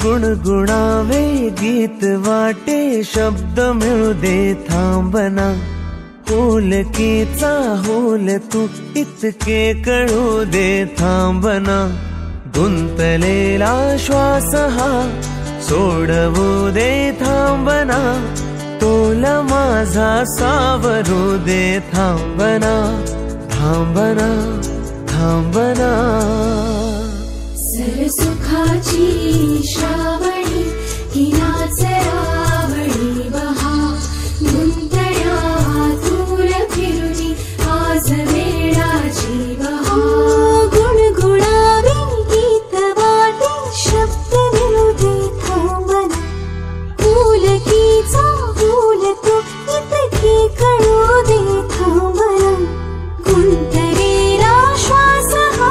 गुणगुणावे गीत वाटे शब्द मिळू दे थांबना होलकीचा होल तू इतके कळू दे थांबना गुंतलेला श्वास हा सोडवू दे थांबना तोल माझा सावरू दे थांबना थांबना थांबना सरसुखाची श्रावणी हिनाच रावणी बहा गुंतण्या तुल फिरुनी आज वेळाची बहा गुणगुणावे गीत वाटे शब्द मिळू दे थांबना फुलकीचा फुल तू इतके कळू दे थांबना गुंतलेला श्वास हा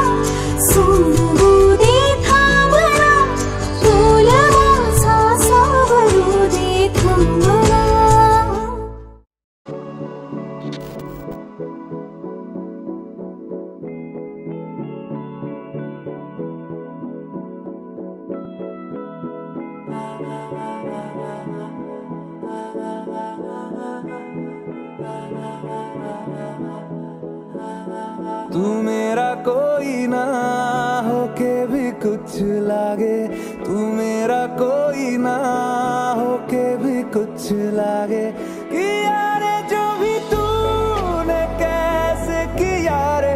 सोडवू दे थांबना तोल माझा सावरू दे थांबना तू मेरा कोई ना होके भी कुछ लागे तू मेरा कोई ना होके भी कुछ लागे किया रे जो भी तूने कैसे किया रे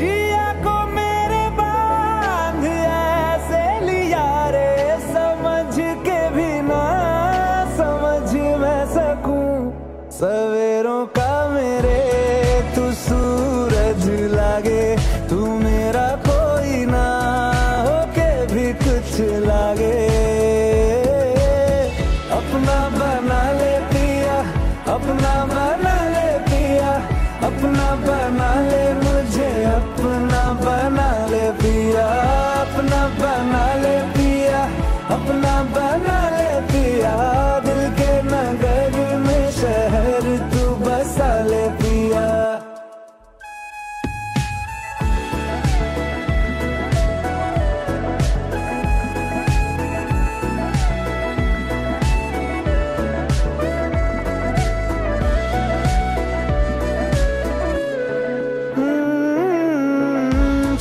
जिया को मेरे बांध ऐसे लिया रे समझ के भी ना समझ मैं सकूं सवेरों का मेरे तू सूरज लागे तू मेरा कोई ना होके भी कुछ लागे अपना बना ले पिया अपना बना ले पिया अपना बना ले मुझे अपना बना ले पिया अपना बना ले पिया अपना बना ले पिया दिल के नगर में शहर तू बसा ले पिया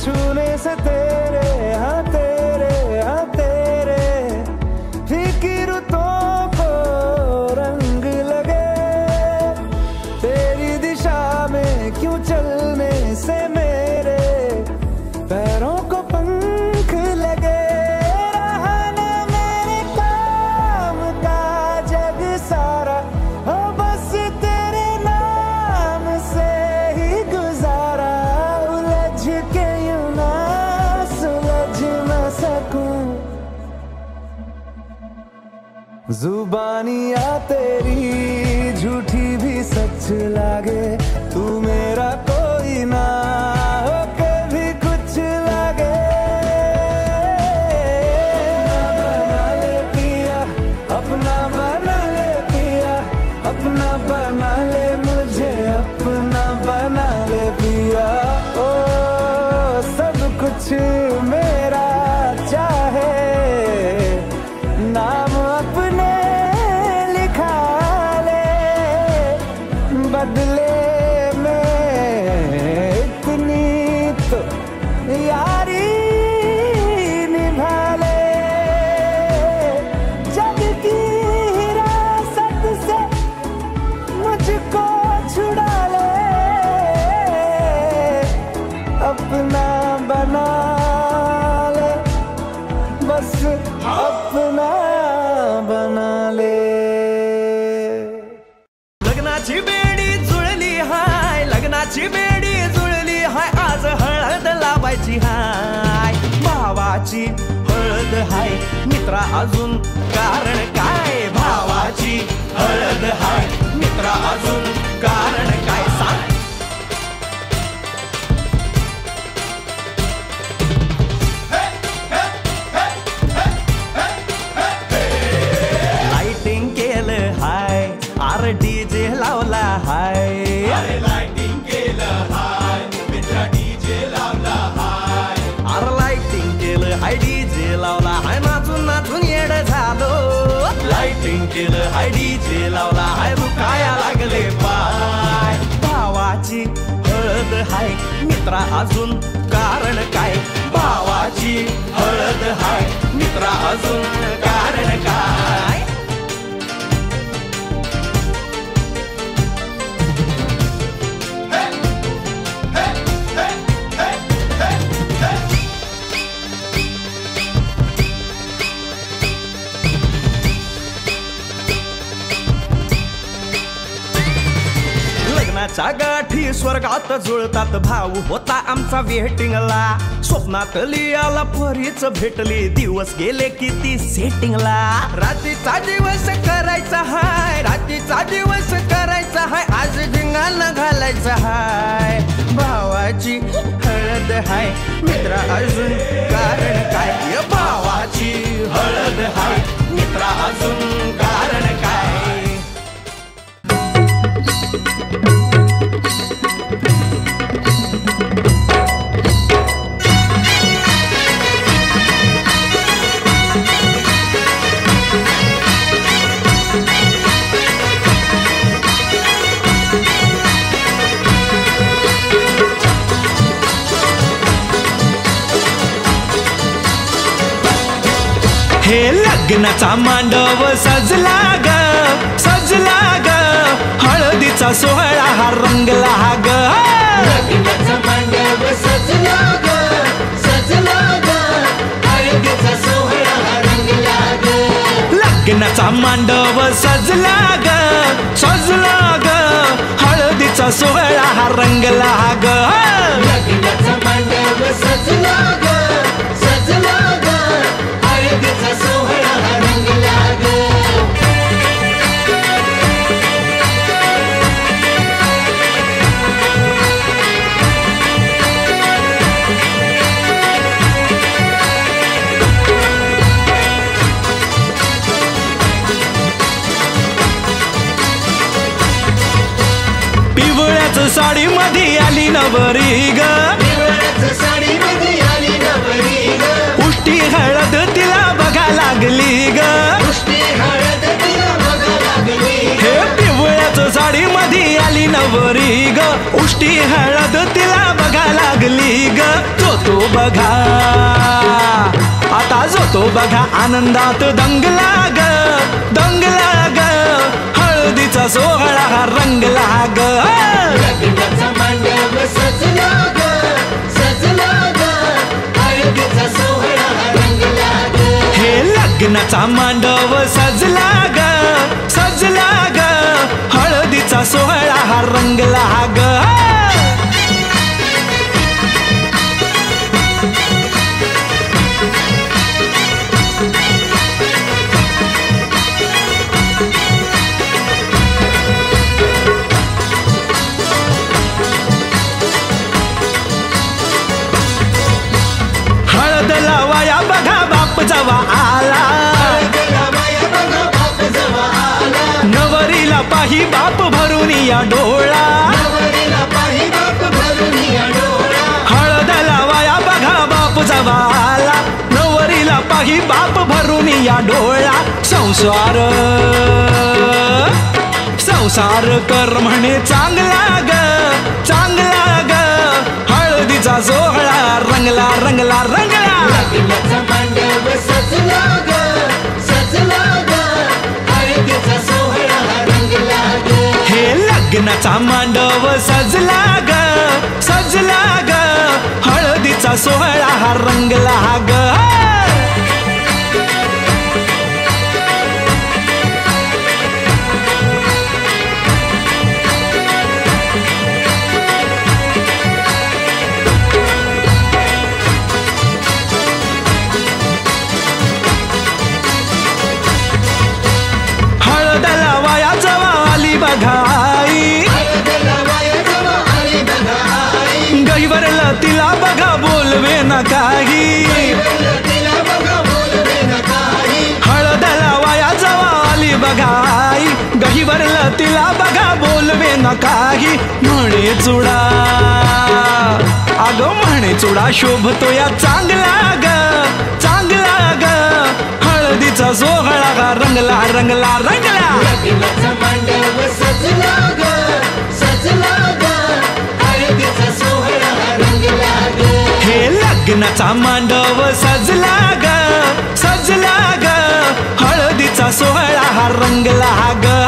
छूने से तेरे हाँ तेरे फीकी रुतों को रंग लगे तेरी दिशा में क्यों चलने से मेरे पैरों को पंख लगे रहा ना मेरे काम का जग सारा हो बस तेरे नाम से ही गुजारा उलझ के यूं ना सुलझ न सकूं जुबानियाँ तेरी झूठी भी सच लागे तू मेरा कोई ना होके भी कुछ लागे बना ले पिया अपना बना ले पिया अपना बना ले मुझे अपना बना ले पिया ओ सब कुछ मेरा चाहे नाम अपने लिखा ले बदले में इतनी तो यारी निभा ले जग की हिरासत से मुझको छुड़ा ले अपना बना ले बस अपना बना ले लग्नाची बेडी जुळली हाय लग्नाची बेडी जुळली हाय आज हळद लावायची हाय भावाची हळद हाय मित्रा अजून कारण काय भावाची हळद हाय मित्रा अजून कारण काय सांग लाइटिंग केलं हाय आर डीजे लावला हाय अरे लाइटिंग केलं हाय मित्रा डीजे लावला हाय आर लाइटिंग केलं हाय डीजे लावला हाय नाचून नाचून येड लाइटिंग केलं हाय डीजे लावला हाय दुखाया लागले पाय भावाची हळद हाय मित्रा अजून कारण काय भावाची हळद हाय मित्रा अजून कारण काय लग्नाच्या गाठी स्वर्गात जुळतात भाऊ होता आमचा वेटिंगला स्वप्नात लियाला परीच भेटली दिवस गेले किती सेटिंगला रात्रीचा दिवस करायचा हाय रात्रीचा दिवस करायचा हाय आज धिंगाणा घालायचा हाय भावाची हळद हाय मित्रा अजून कारण काय भावाची हळद हाय मित्रा अजून कारण काय हे लग्नाचा मांडव सजला ग हळदीचा सोहळा हा रंगला ग लग्नाचा मांडव सजला ग हळदीचा सोहळा हा रंगला ग लग्नाचा मांडव सजला ग हळदीचा सोहळा हा रंगला ग लग्नाचा मांडव सजला ग हळदीचा सोहळा हा रंगला ग पिवळ्याच साडी मध्ये आली नवरी ग साडी मध्ये आली नवरी ग उष्टी हळद तिला बघा लागली ग उष्टी हळद तिला बघा लागली हे पिवळ्याच साडी मध्ये आली नवरी ग उष्टी हळद तिला बघा लागली ग जो बघा आता जो बघा आनंदात दंगला ग हळदीचा सोहळा हा रंगला ग लग्नाचा मांडव सजला ग हळदीचा सोहळा हा रंगला ग हे लग्नाचा मांडव सजला ग हळदीचा सोहळा हा रंगला ग हळद लावाया बघा बाप जवा आला नवरीला पाही बाप भरून या डोळा हळद लावाया बघा बाप जवा आला नवरीला पाही बाप भरून या डोळा संसार कर म्हणे चांगला ग हळदीचा सोहळा रंगला लग्नाचा मांडव सजला ग हळदीचा सोहळा हा रंगला ग हे लग्नाचा मांडव सजला ग हळदीचा सोहळा हा रंगला ग हळद लावाया जवा आली बघाई गैवरला तिला बघा बोलवे न काही हळद लावाया जवा आली बघाई गहिवरला तिला बघा बोलवे न काही म्हणे चुडा अगं म्हणे चुडा शोभतो या चांगला ग हळदीचा सोहळा गा रंगला रंगला रंगला लग्नाचा मांडव सजला ग सजला ग हळदीचा सोहळा रंगला ग हे लग्नाचा मांडव सजला ग सजला ग हळदीचा सोहळा हा रंगला ग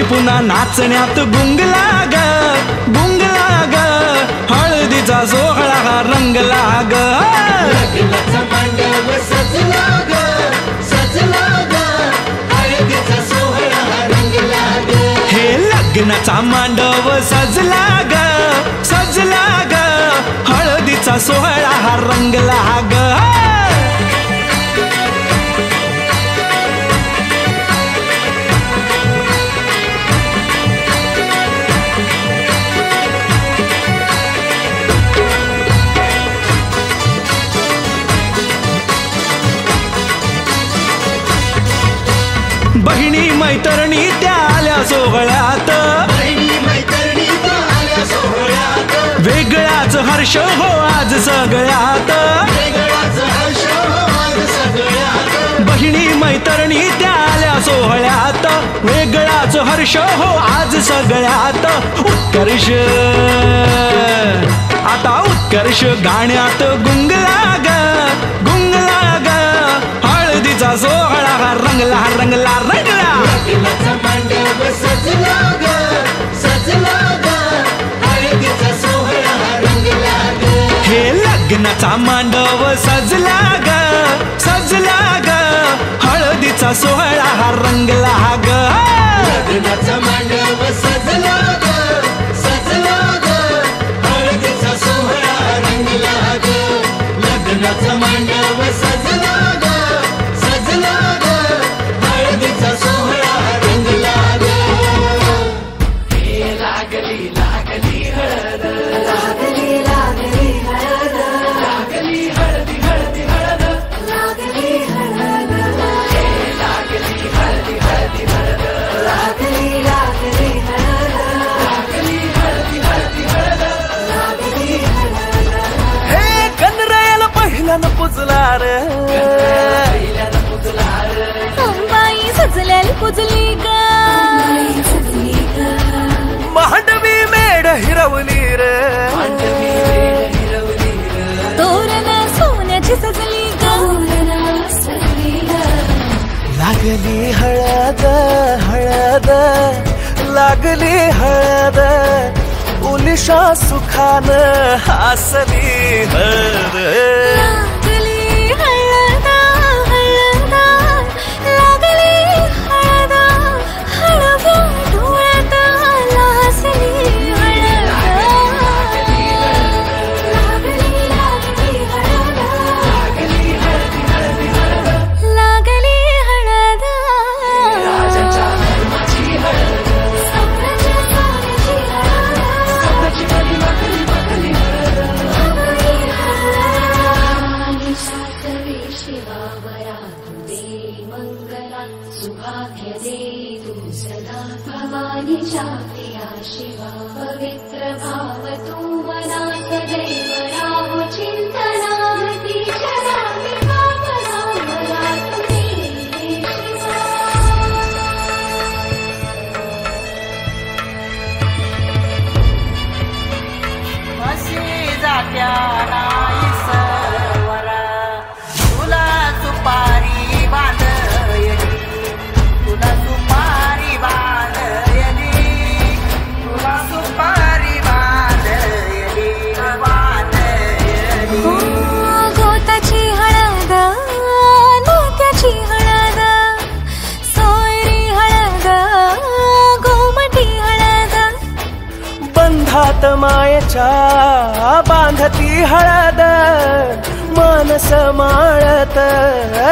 पुन्हा नाचण्यात गुंगला ग हळदीचा सोहळा हा रंगला ग लग्नाचा मांडव सजला ग सजला ग हळदीचा सोहळा रंगला ग हे लग्नाचा मांडव सजला ग सजला ग हळदीचा सोहळा हा रंगला ग बहिणी मैत्रिणी त्या आल्या सोहळ्यात बहिणी मैत्रिणी त्या आल्या सोहळ्यात वेगळाच हर्ष हो आज सगळ्यात वेगळाच हर्ष हो आज सगळ्यात बहिणी मैत्रिणी त्या आल्या सोहळ्यात वेगळाच हर्ष हो आज सगळ्यात उत्कर्ष आता उत्कर्ष गाण्यात गुंगला ग हळदीचा सोहळा हा रंगला रंगला रंगला लग्नाचा मांडव सजला ग सजला ग हळदीचा सोहळा रंगला ग हे लग्नाचा मांडव सजला ग सजला ग हळदीचा सोहळा हा रंगला ग लग्नाचा मांडव सजला ग सजला ग हळदीचा सोहळा रंगला ग लग्नाचा मांडव सजला ग सजला ग हळदीचा सोहळा रंगला ग लागली लागली हळद लागली लागली हळद लागली हळदी हळदी हळद लागली हळद लागली हळदी हळदी हळद लागली लागली हळद लागली हळदी हळदी हळद लागली हळद हे कनरायाला पहिल्यानं पुजला रे अंबाई सजल्याला पुजली ग सजली ग मांडवी मेढ हिरवली रे तोरण सोन्याची सजली ग सजली ग लागली हळद हळद लागली हळद उलिशा सुखान हासली हळद लागली हळद हळद लागली हळद हळव्या डोळ्यात लाजली हळद लागली लागली हळद लागली हळद राजाच्या धर्माची हळद सौराच्या सोन्याची हळद स्वतःची बली बकली बकली हळद सातवे शिवावरा तुदे मंगला सुभाग्य दे तू सदा भवानीच्या प्रिया शिवा पवित्र भाव तू मनात दैव राहो चिंतनावती जरा विभावना मला तुझे शिवा म्हशी जात्या नाही सवर तुला सुपारी बांधयली तुला सुपारी बांधयली तुला सुपारी बांधयली बांधयली मायेच्या बांधती हळद मानस माळत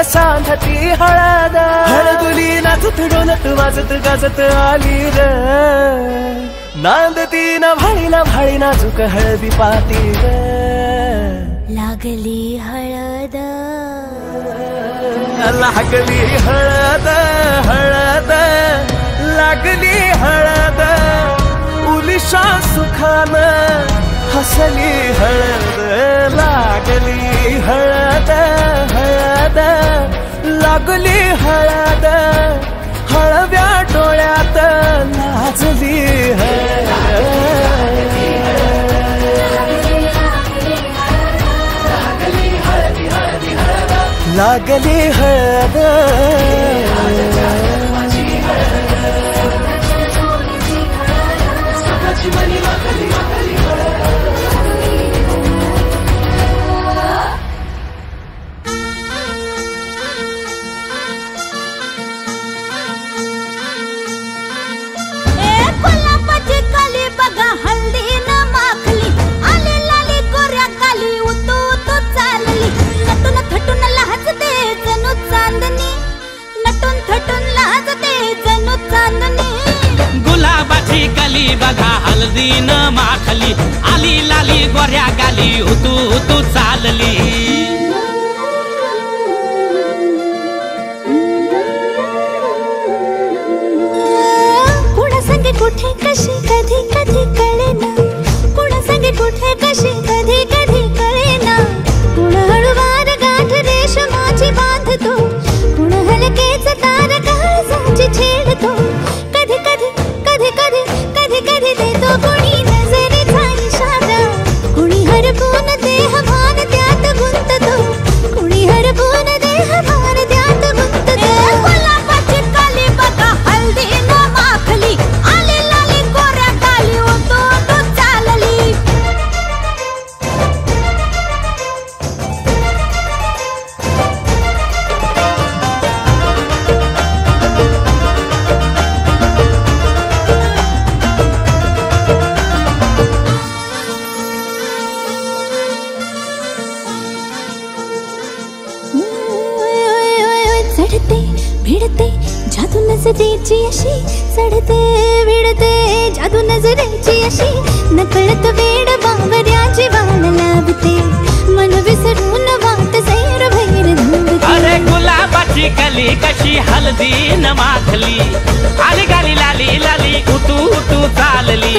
सांधती हळद हळदुली नाचत डोलत वाजत गाजत आली र नांदती ना भाळी नाजूक हळदी पाती ग लागली हळद लागली हळद हळद लागली हळद उलिशा सुखान हसली हळद लागली हळद हळद लागली हळद हळव्या डोळ्यात नाचली लागली हळद कोल्हापूरची कली बघा हल्दी न माखली आली लाली गोऱ्या काली उतू उतू चालली नटून थटून लाजते जणू चांदणी नटून थटून लाजते जणू चांदणी गुलाबाची कली बघा हल्दी न माखली आली लाली गोऱ्या गाली उतू उतू चालली कुठे कशी कधी कधी कळेना कुणा संगे कुठे कशी कधी कधी कळेना कुण हळूवार गाठ रेशमाची बांधतो कुण हलकेच तार काळजाची छेडतो कधी कधी कधी कधी कधी कधी देतो कुणी नजरेचा इशारा कुणी हरपून देह भान त्यात गुंततो कुणी हरपून देह भान त्यात गुंततो गुलाबाची कली बघा हल्दी न माखली चढते भिडते जादू नजरेची अशी चढते भिडते जादू नजरेची अशी नकळत वेड बावऱ्याची वाण लाभते मन विसरून वाट सैर भैर धावते अरे गुलाबाची कली कशी हल्दी न माखली आली गाली लाली लाली उतू उतू चालली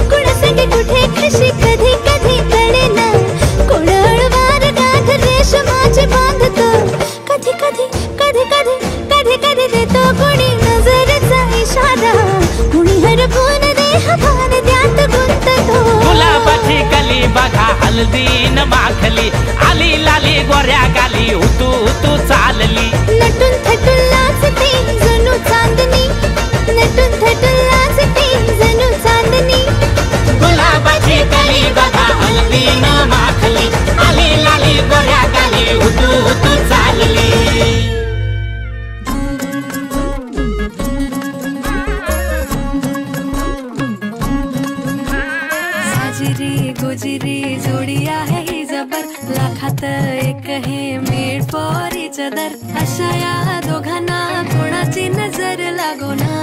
कुणा संगे कुठे कशी कधी कधी कळेना कोण हळवार गाठ रेशमाची बांधतो कधी कधी कधी कधी कधी कधी देतो कुणी नजरेचा इशारा कुणी हरपून देह भान त्यात गुंततो गुलाबाची कली बघा हल्दी न माखली आली लाली गोऱ्या गाली उतू उतू चालली नटून थटून लाजते जणू चांदणी नटून थटून लाजते जणू चांदणी गुलाबाची कली बघा हल्दी न माखली आली लाली गोऱ्या गाली उतू उतू चालली गुजरी जोडी आहे ही जबर लाखात एक हे मेड फॉर इच अदर अशा या दोघांना कोणाची नजर लागो ना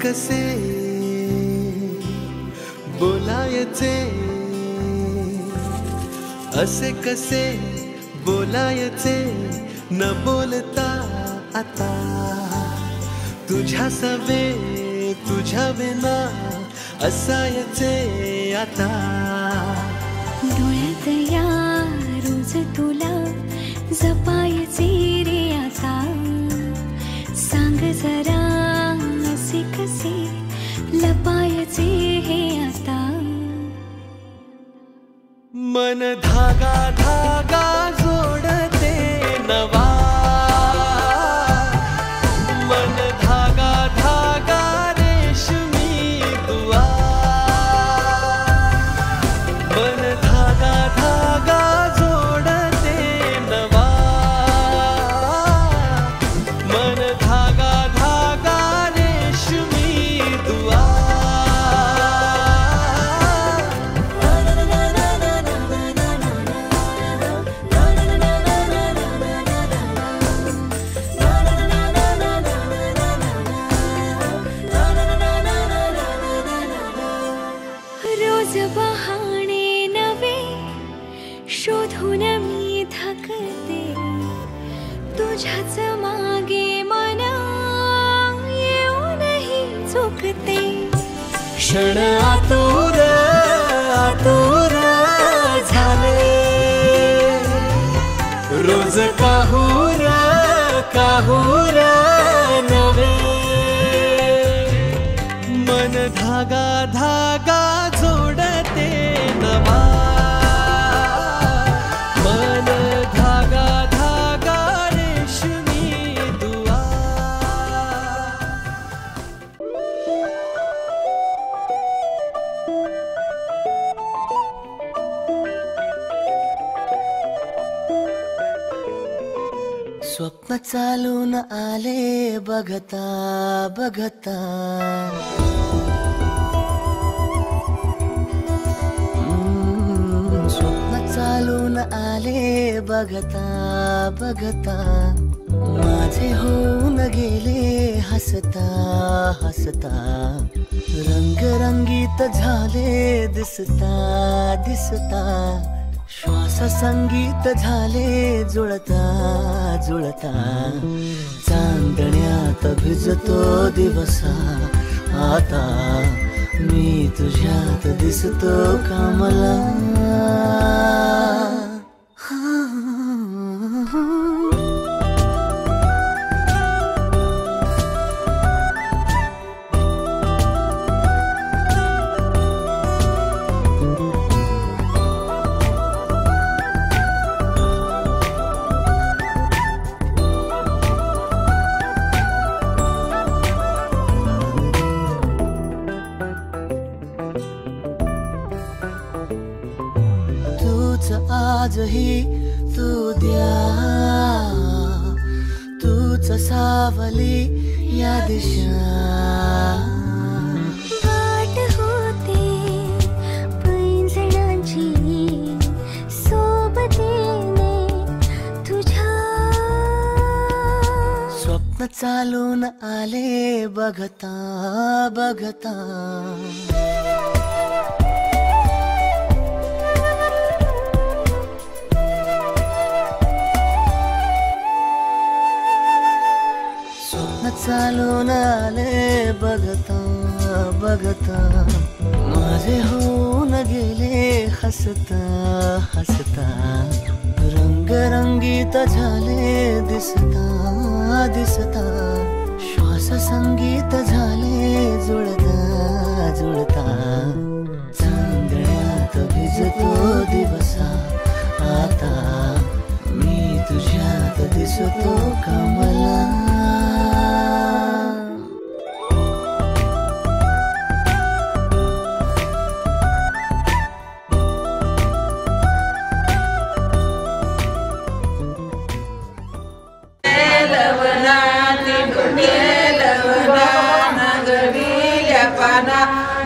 कसे बोलायचे, असे कसे बोलायचे न बोलता आता, तुझ्या सवे तुझ्या विना असायचे आता. डोळ्यात या रोज तुला जपायचे रे आता, सांग जरा असे कसे लपायचे हे आता. मन धागा धागा जोडते नवा, मन धागा धागा रेशमी दुआ, मन धागा धागा जोडते नवा, मन धागा धागा रेशमी दुआ. रोज बहाणे नवे शोधून मी थकते, तुझ्याच मागे मन येऊनही चुकते. क्षण आतुर आतुर झाले, रोज काहूर काहूर नवे, मन धागा धागा जोडते नवा, मन धागा धागा रेशमी दुआ. स्वप्न चालून आले बघता बघता, स्वप्न चालून आले बघता बघता, माझे होऊन गेले हसता हसता, रंगरंगीत झाले दिसता दिसता, श्वास संगीत झाले जुळता जुळता, चांदण्यात भिजतो दिवसा आता, मी तुझ्यात दिसतो कामला. आजही तू द्या, तूच सावली या दिशा. वाट होते पैंजणाची सोबतीने तुझ्या, स्वप्न चालून आले बघता बघता. चालून आले बघता बघता, माझे होऊन गेले हसता हसता, रंगरंगीत झाले दिसता दिसता, श्वास संगीत झाले जुळता जुळता, चांदण्यात भिजतो दिवसा आता, मी तुझ्यात दिसतो कमला.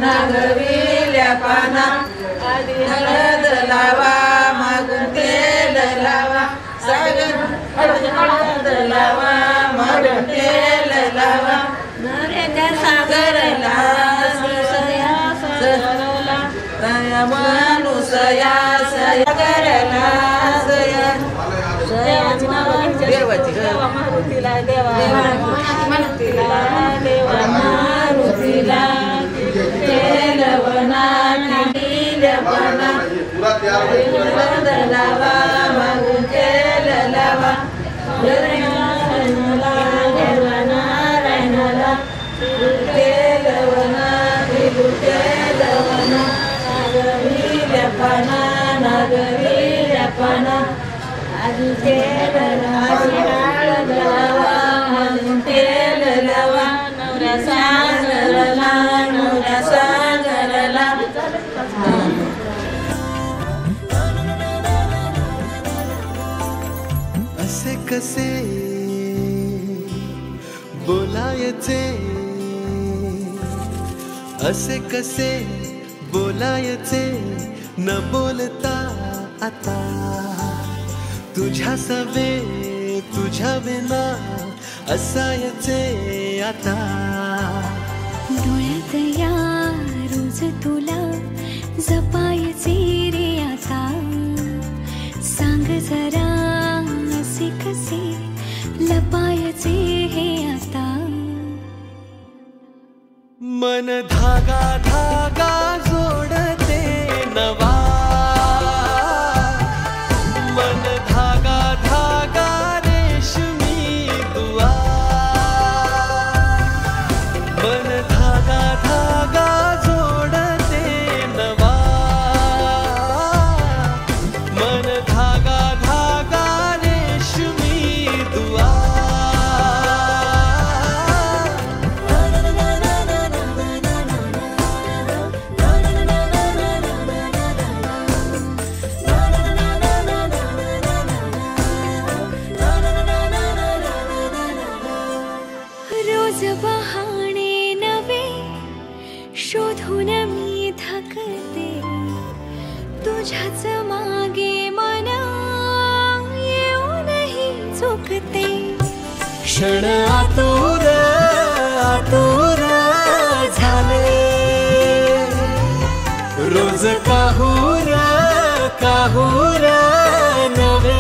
नगविल्या पाना आधी हळद लावा, मागून तेल लावा, हळद लावा, मागून तेल लावा, नऱ्याच्या सागर सया मनुसया सया करला सया देवाची मारुतीला देवा मारुतीला देवा मारुतीला केलवना केलवना लावा मागून केलवा नारायणाला केलवना केलवना नागरील्यापणा नागरील्यापणा आधी केलवा नवऱ्या सागरला नवऱ्या सागरला असे कसे बोलायचे असे कसे बोलायचे न बोलता आता तुझ्या सवे तुझ्या विना असायचे आता डोळ्यात या रोज तुला जपायचे रे आता सांग जरा असे कसे लपायचे हे आता मन धागा धागा जोडते नवा मन धागा धागा रेशमी दुआ मन धागा धागा जोडते नवा मन धागा धागा रेशमी दुआ रोज बहाणे नवे शोधून मी थकते तुझ्याच मागे मन येऊनही चुकते क्षण आतुर आतुर झाले रोज काहूर काहूर नवे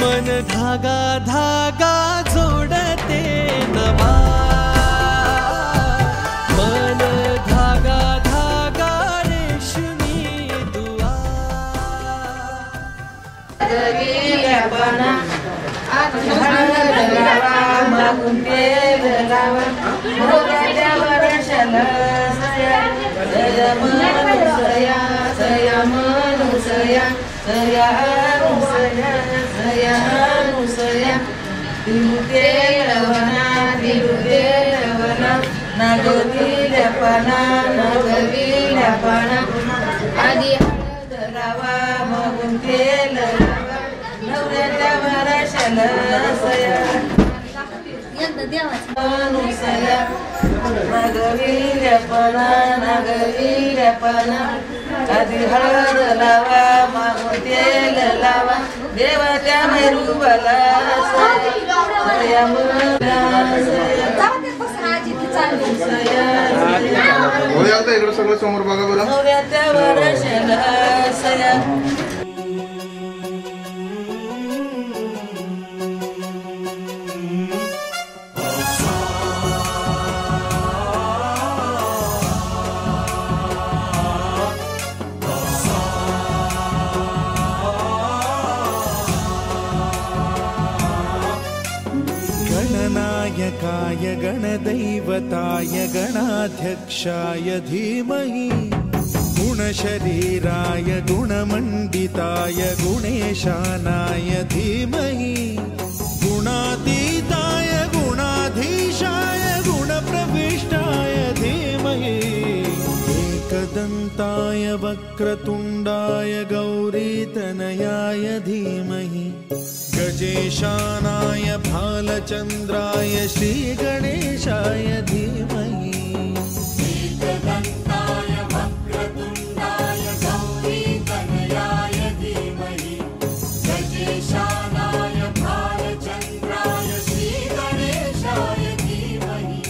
मन धागा धागा जोडते नवा मन धागा धागा रेशमी दुआ गेल्यापणा लावा मागून केलवा मोराच्या वर्षाला सया सया मनुसया सया मनुसया सया अनुसया सया अनुसया तिरुकेलवना तिरुकेलवना नागविल्यापणा नागविल्यापणा आधी लावा मागून केलवा नवऱ्याच्या वर्षाला सया अनुसया नागविल्यापणा नागविल्यापणा आधी हळद लावा मागून तेल लावा देवाच्या मैरूबाला सया इकडे सगळं समोर बघा बरं नवऱ्याच्या वर्षाला सया गणनायकाय गणदैवताय गणाध्यक्षाय धीमहि गुणशरीराय गुणमण्डिताय गुणेशानाय धीमहि गुणातीताय गुणाधीशाय गुणप्रविष्टाय धीमहि एकदन्ताय वक्रतुण्डाय गौरीतनयाय धीमहि गजेशानाय भालचन्द्राय श्रीगणेशाय धीमहि एकदन्ताय वक्रतुण्डाय गौरीतनयाय धीमहि गजेशानाय भालचन्द्राय श्रीगणेशाय धीमहि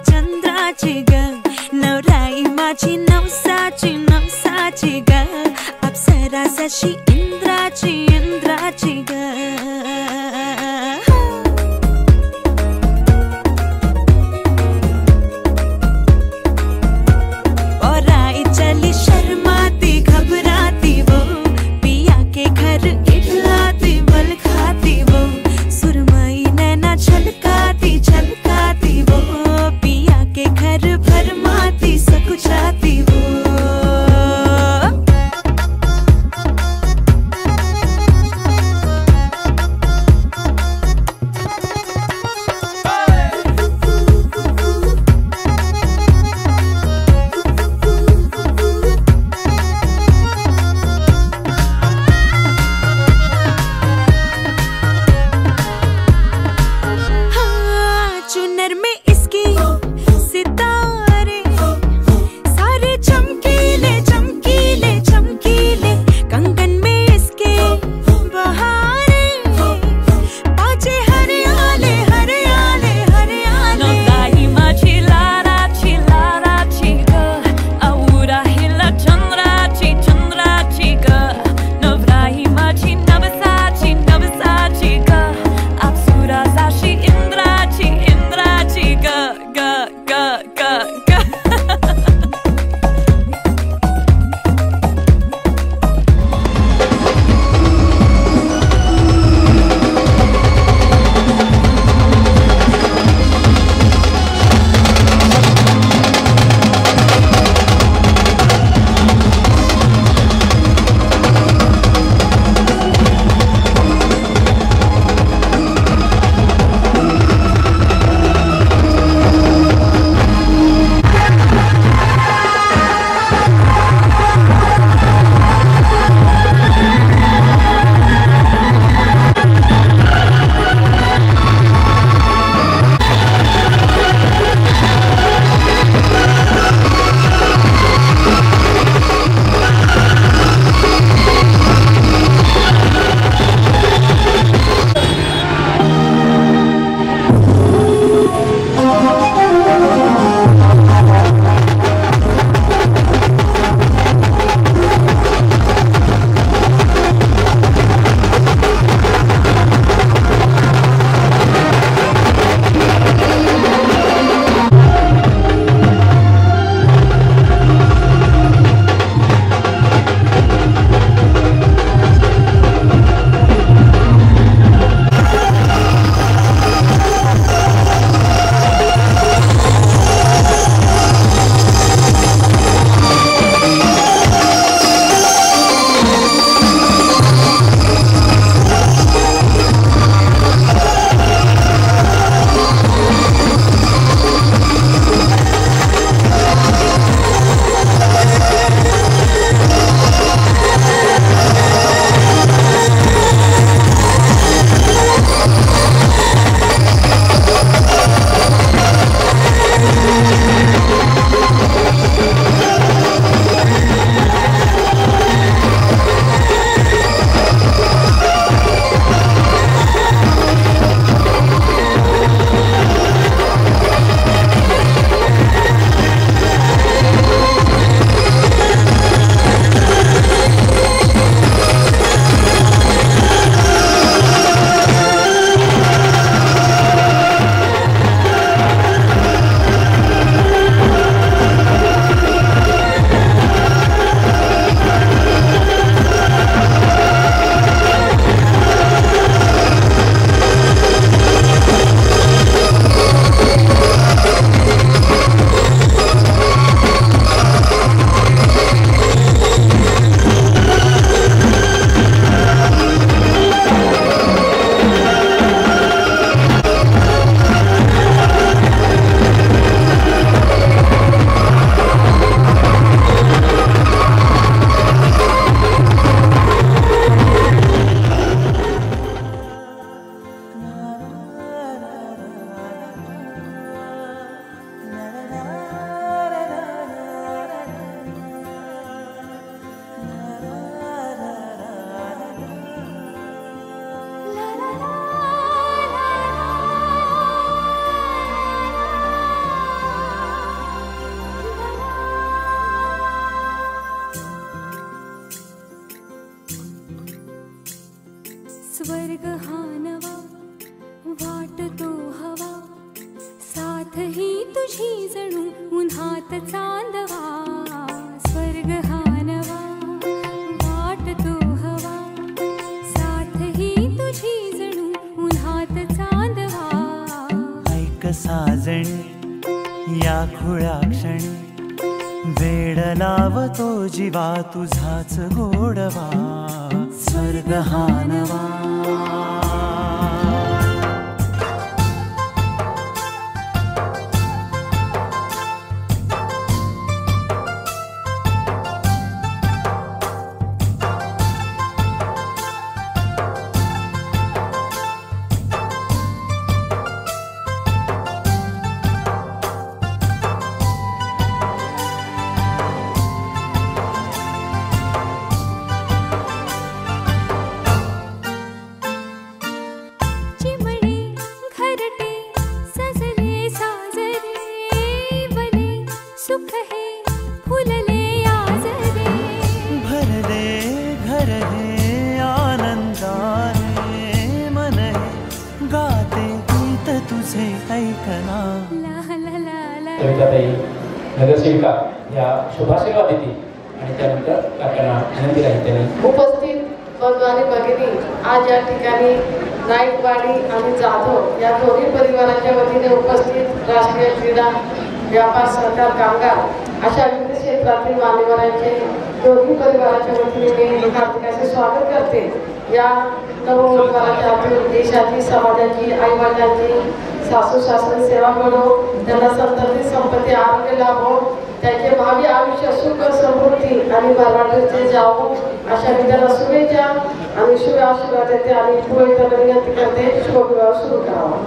चंद्राची ग नवराई माझी नवसाची नवसाची ग अप्सरा जशी इंद्राची इंद्राची ग और आई चली शर्माती घबराती वो पिया के घर इठलाती बल खाती वो सुरमई नैना छलकाती छलकाती वो पिया के घर भरमाती सकुचाती वो उन्हात चांदवा स्वर्ग हा नवा वाटतो हवा साथ ही तुझी जणू उन्हात चांदवा ऐक साजणी या खुळ्या क्षणी वेड लावतो जीवा तुझाच गोडवा स्वर्ग हा नवा नगरसेविका या शुभाशीर्वाद देतील आणि त्यानंतर काकांना विनंती राहील त्यांनी उपस्थित बंधू आणि भगिनी आज या ठिकाणी नाईकवाडी आणि जाधव या दोन्ही परिवाराच्या वतीने उपस्थित राष्ट्रीय क्रीडा व्यापार सहकार कामगार अशा विविध क्षेत्रातील मान्यवरांचे दोन्ही परिवाराच्या वतीने मी हार्दिक असे स्वागत करते. या नवउमेदवाराच्या हातून देशाची समाजाची आईवडिलांची सासू सासरे सेवा मिळो त्यांना संतती संपत्ती आरोग्य लाभो त्यांचे भावी आयुष्य सुख समृद्धी आणि भरभराटीचे जावो अशा विद्याला शुभेच्छा आणि शुभ आशीर्वाद देते आणि पुढे त्यांना विनंती करते शुभविवाह सुरू करावा.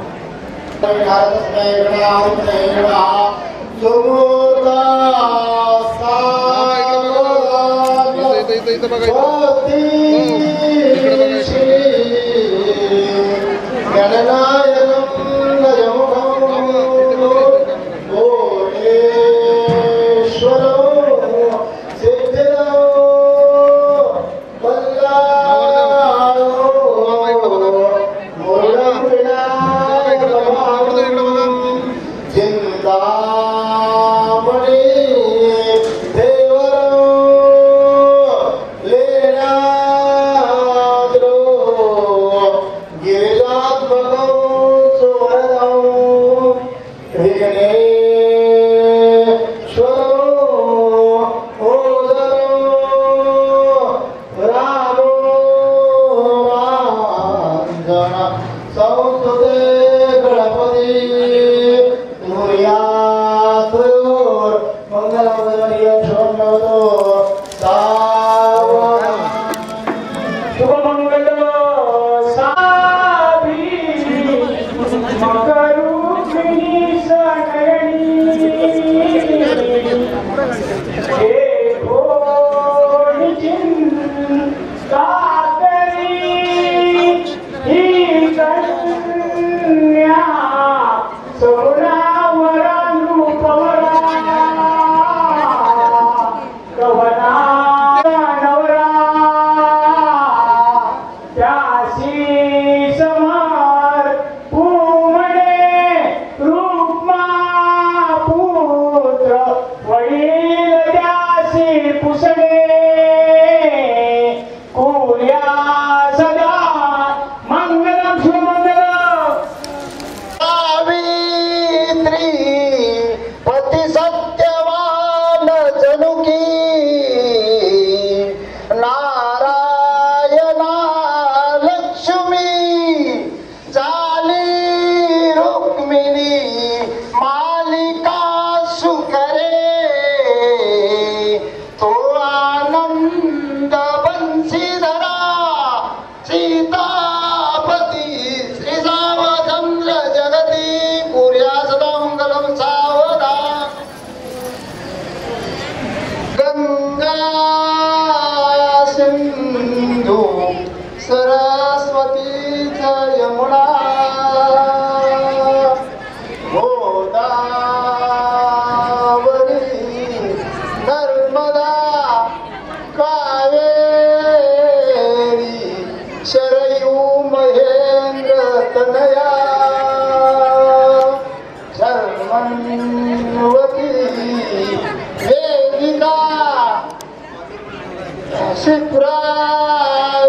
शिप्रावेत्र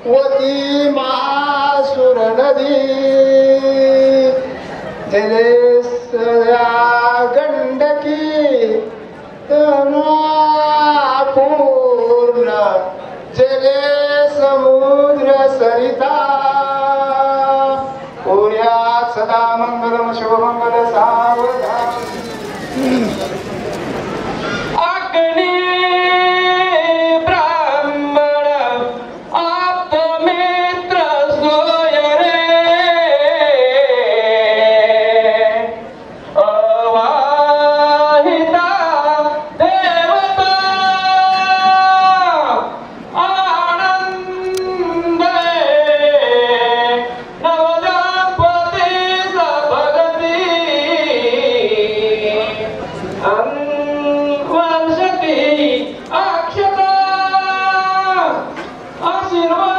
वती महासुर नदी जले गंडकी पूर्ण जले समुद्र सरिता पुण्यात सदा मंगलम शुभमंगल सावधान अग्नि ब्राह्मण आप्तमित्र सोय रे अवाहिता देवता आनंद नवदंपती सभगती वर्षती अक्षता आशीर्वाद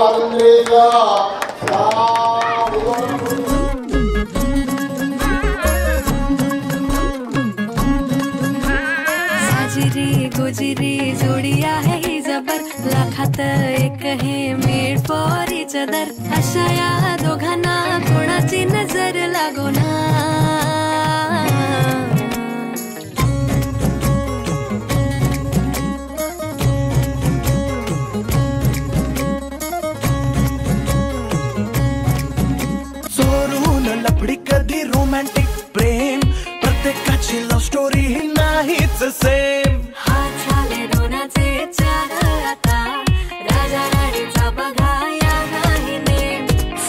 मंगल साजिरी गुजिरी जोडी आहे ही जबर लाखात एक हे मेड फॉर इच अदर अशा या दोघांना कोणाची नजर लागो ना चोरून लफडी कधी रोमॅन्टिक प्रेम प्रत्येकाची लव्ह स्टोरी ही नाहीच सेम हात झाले दोनाचे चार आता राजा राणीचा बघा या गाणीने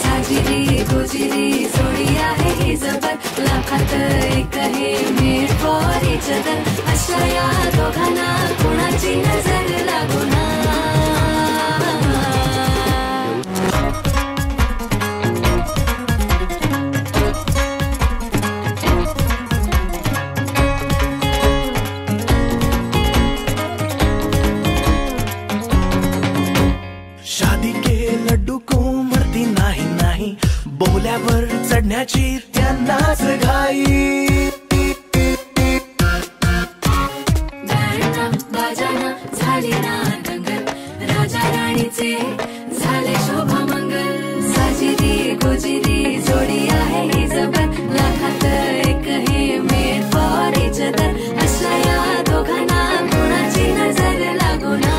साजिरी गुजिरी जोडी आहे ही जबर लाखात एक हे मेड फॉर इच अदर अशा या दोघांना कोणाची नजर लागो ना शादी के लड्डू को मरती नाही नाही बोल्यावर चढण्याची त्यांनाच घाई गाणं बाजाना झाली ना दंगल राजा राणीचे झाले शोभा मंगल साजिरी गुजिरी जोडी आहे ही जबर लाखात एक हे मेड फॉर इच अदर अशा या दोघांना कोणाची नजर लागो ना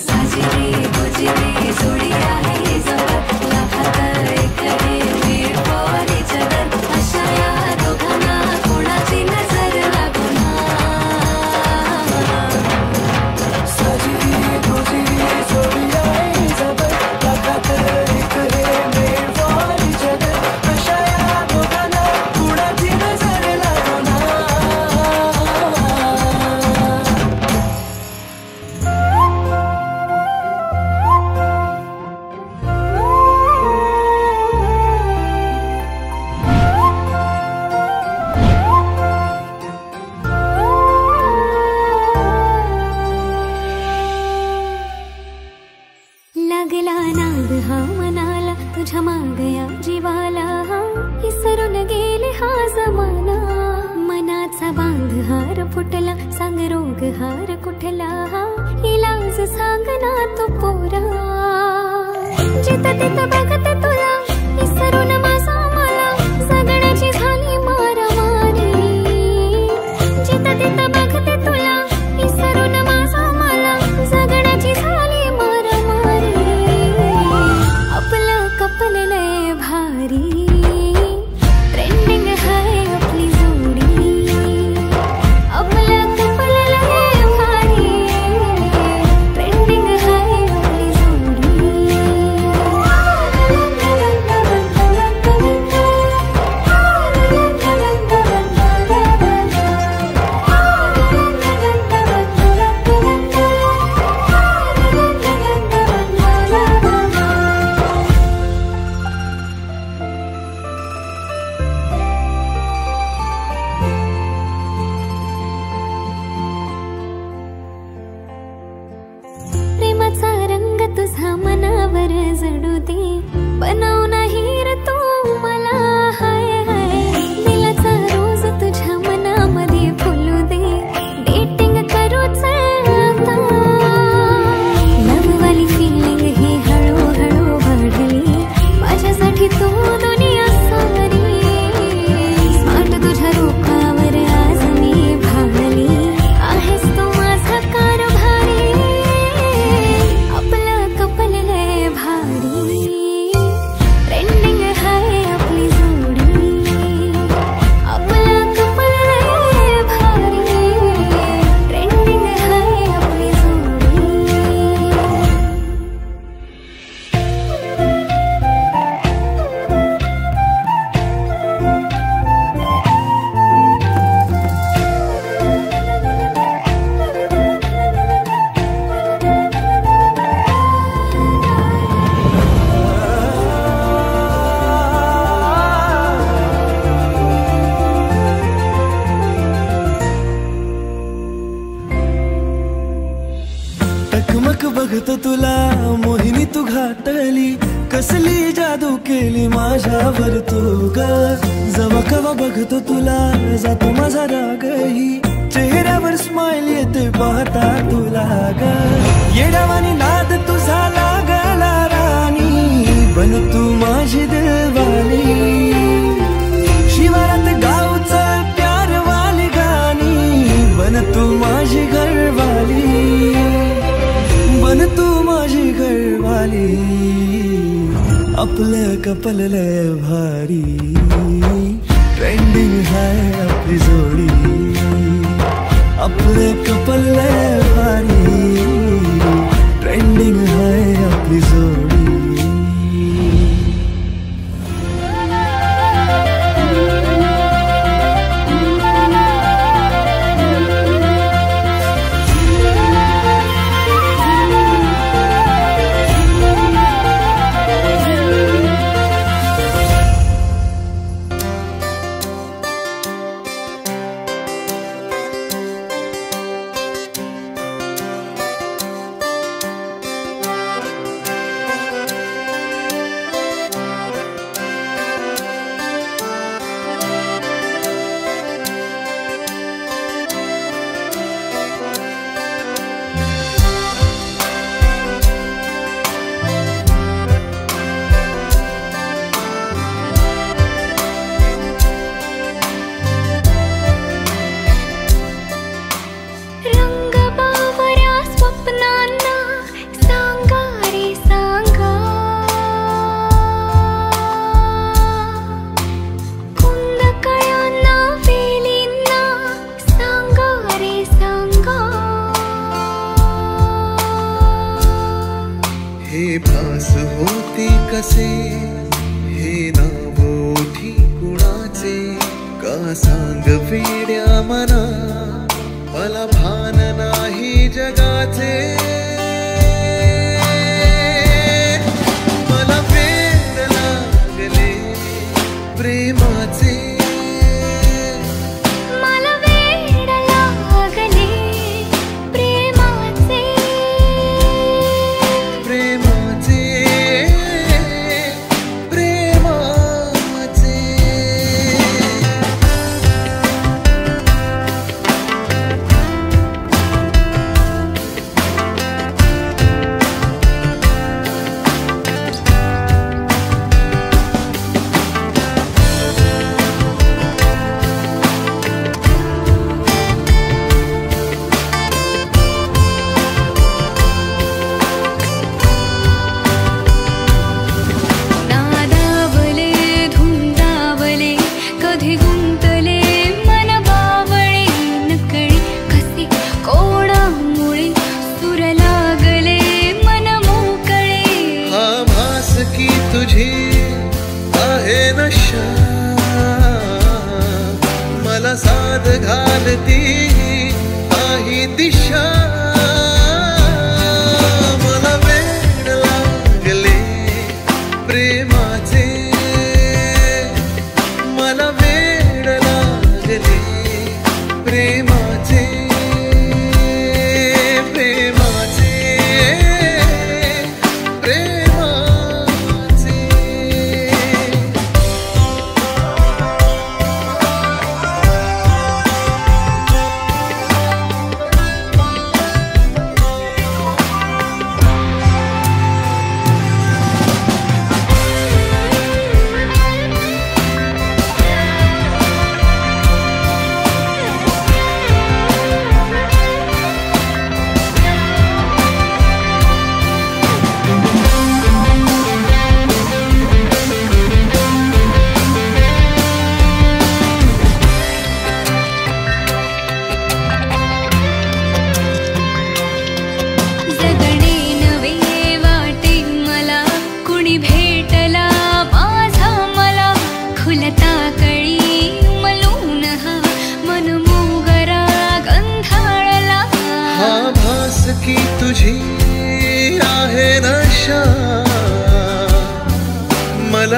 साजिरी गुजिरी जोडी आहे ही जबर लाखात एक हे मेड फॉर इच अदर अशा या दोघांना कोणाची नजर लागो ना साजिरी गुजिरी जोडी आहे ही जबर लाखात एक हे मेड फॉर इच अदर अशा या दोघांना कोणाची नजर लागो ना लागला नाद हा मनाला तुझ्या मागया जीवाला विसरून गेले हा जमाना मनाचा बांध हार फुटला सांग रोग हार कुठला इलाज सांग ना तो पोरा जिथं तिथं बघते तुला विसरून माझा मला जगण्याची झाली मारामारी जिथं तिथं बघते तुला विसरून माझा मला जगण्याची झाली मारामारी आपलं कपललंय भारी ट्रेंडिंग है आपली जोडी आपलं कपललंय बघतो तुला मोहिनी तू घातली, कसली जादू केली माझ्यावर तू ग. जवा कवा बघतो तुला जातो माझा रागही, चेहऱ्यावर स्माइल येते पाहता तुला ग. येडावानी नाद तुझा लागला राणी, बन तू माझी दिलवाली. शिवारात गावचं प्यारवाली गाणी, बन तू माझी घरवाली, बन तू माझी घरवाली. आपलं कपल लय भारी, ट्रेंडिंग हाय आपली जोडी. आपलं कपल लय भारी, ट्रेंडिंग हाय आपली जोडी. मला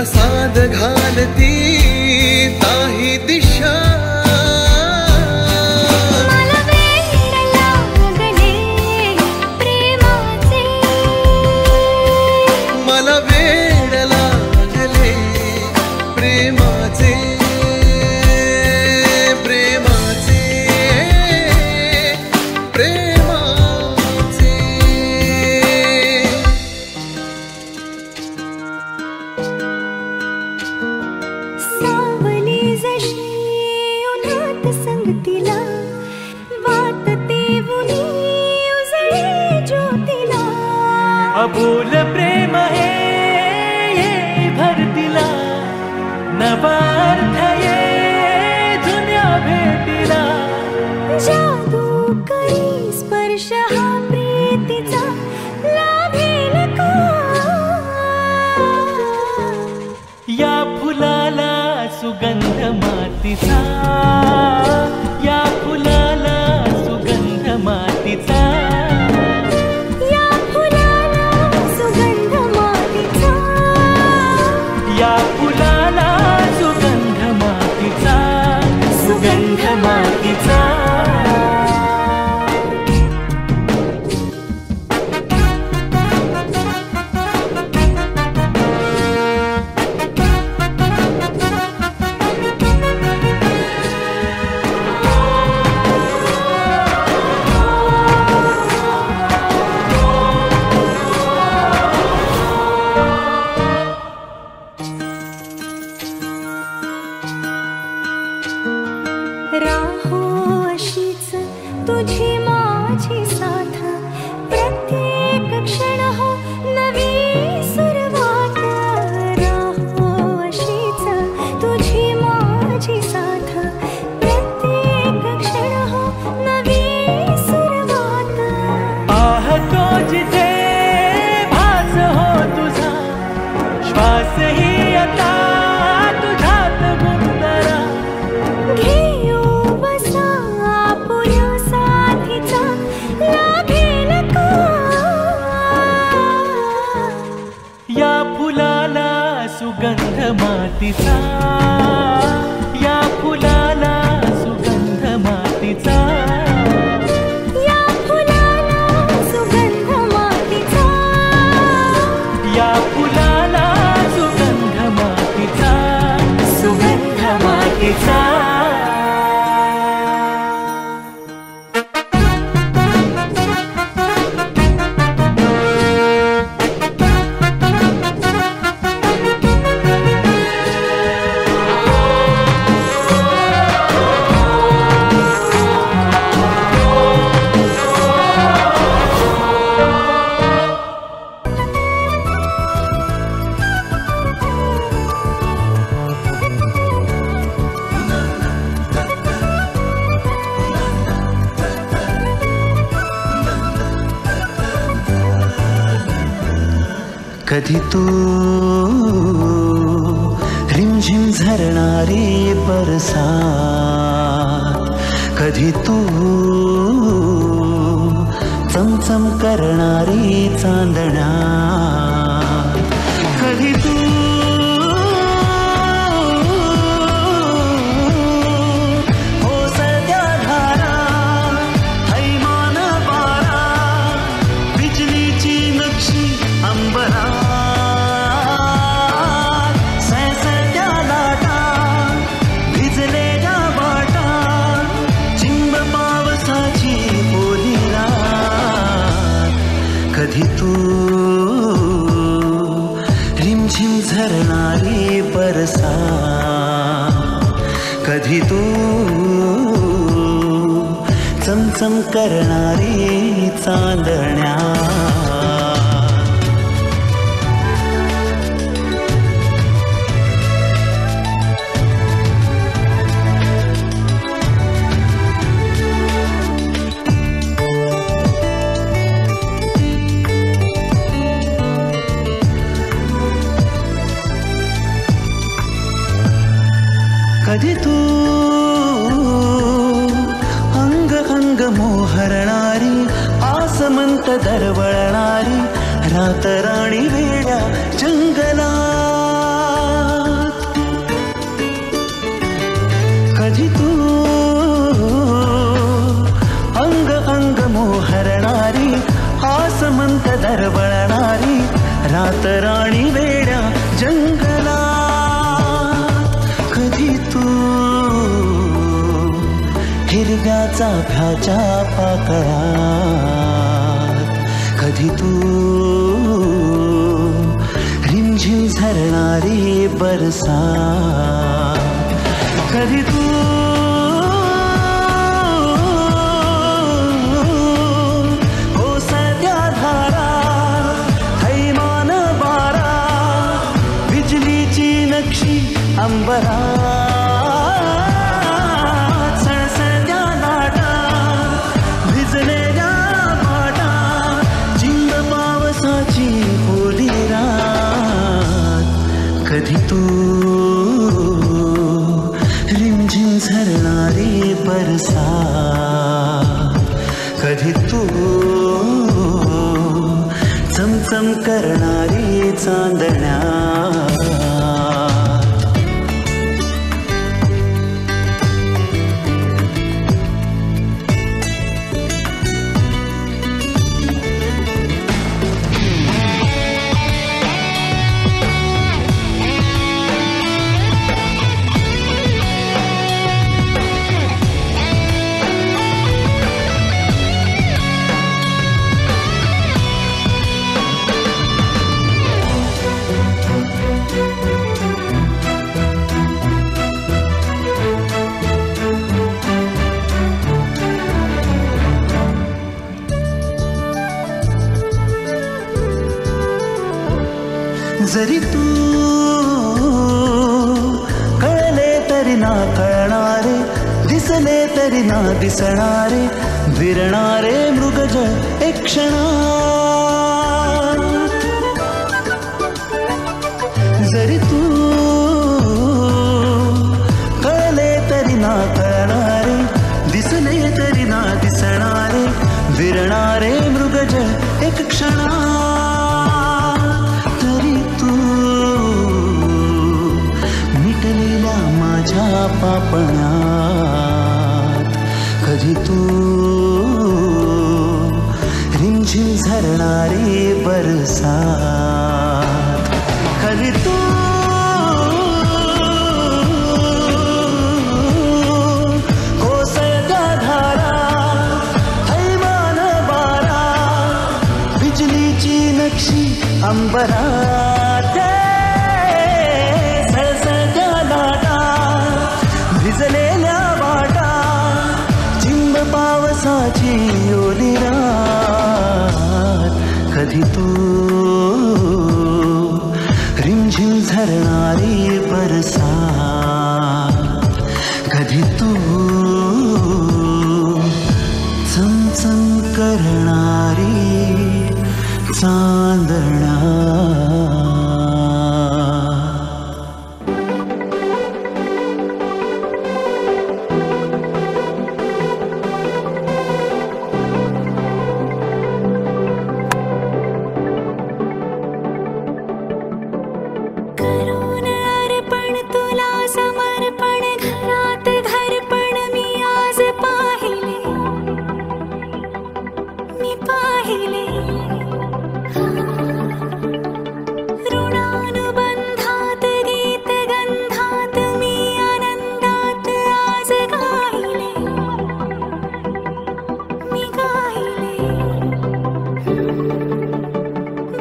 साद घालती ताही दिशा मला वेड लागले प्रेमाचे अबोल प्रेम हे भरतीला नवा अर्थ ये जुन्या भेटीला जादू करी स्पर्श हा प्रीतीचा लाभेल का या फुलाला सुगंध मातीचा या फुलाला सुगंध मातीचा या फुलाला सुगंध मातीचा या फुलाला सुगंध मातीचा सुगंध मातीचा राहो अशीच तुझी माझी साथ प्रत्येक क्षण हो नवी सुरुवात राहो अशीच तुझी माझी साथ प्रत्येक क्षण हो नवी सुरुवात पाहतो जिथे भास हो तुझा श्वास ही आता तुझ्यात गुंतरा घेऊ बसा आपुल्या साथीचा लाभेल का या फुलाला सुगंध मातीचा या फुलाला सुगंध मातीचा या फुलाला सुगंध मातीचा या फुलाला सुगंध मातीचा सुगंध मातीचा कधी तू रिमझिम झरणारी बरसात कधी तू चमचम करणारी चांदण्या कधी तू ओसरत्या धारा हैमान वारा बिजलीची नक्षी अंबरा सैसरत्या लाटा भिजलेल्या वाटा चिंब पावसाची बोलीला कधी तू रिमझिम झरणारी बरसा कधी तू चमचम करणारी चांदण्या कधी तू अंग अंग मोहरणारी आसमंत दरवळणारी रातराणी वेड्या जंगलात कधी तू अंग अंग मोहरणारी आसमंत दरवळणारी रातराणी वेड्या जंगलात कधी तू हिरव्या चाफ्याच्या पाकळ्यात कधी तू रिमझिम झरणारी बरसात कधी तू ओसरत्या धारा अंबरात सळसळत्या लाटा भिजलेल्या पाटा चिंब पावसाची ओली रात कधी तू रिमझिम झरणारी बरसात कधी तू चमचम करणारी चांदण्या जरी तू कळले तरी ना कळणारे दिसले तरी ना दिसणारे विरणारे मृगज एक क्षणात जरी तू कळले तरी ना कळणारे दिसले तरी ना दिसणारे विरणारे मृगज एक क्षणात तरी तू मिटलेल्या माझ्या पापणात कधी तू रिमझिम झरणारी बरसात कधी तू कोसळत्या धारा थैमान बारा बिजलीची नक्षी अंबरात सळसळत्या लाटा भिजलेल्या वाटा चिंब पावसाची ओली रात कधी तू रिमझिम झरणारी बरसात कधी तू चमचम करणारी चांदण्या करून अर्पण तुला समर्पण घरात घरपण मी आज पाहिले मी पाहिले ऋणानुबंधात गीत गंधात मी आनंदात आज गाहिले मी गाहिले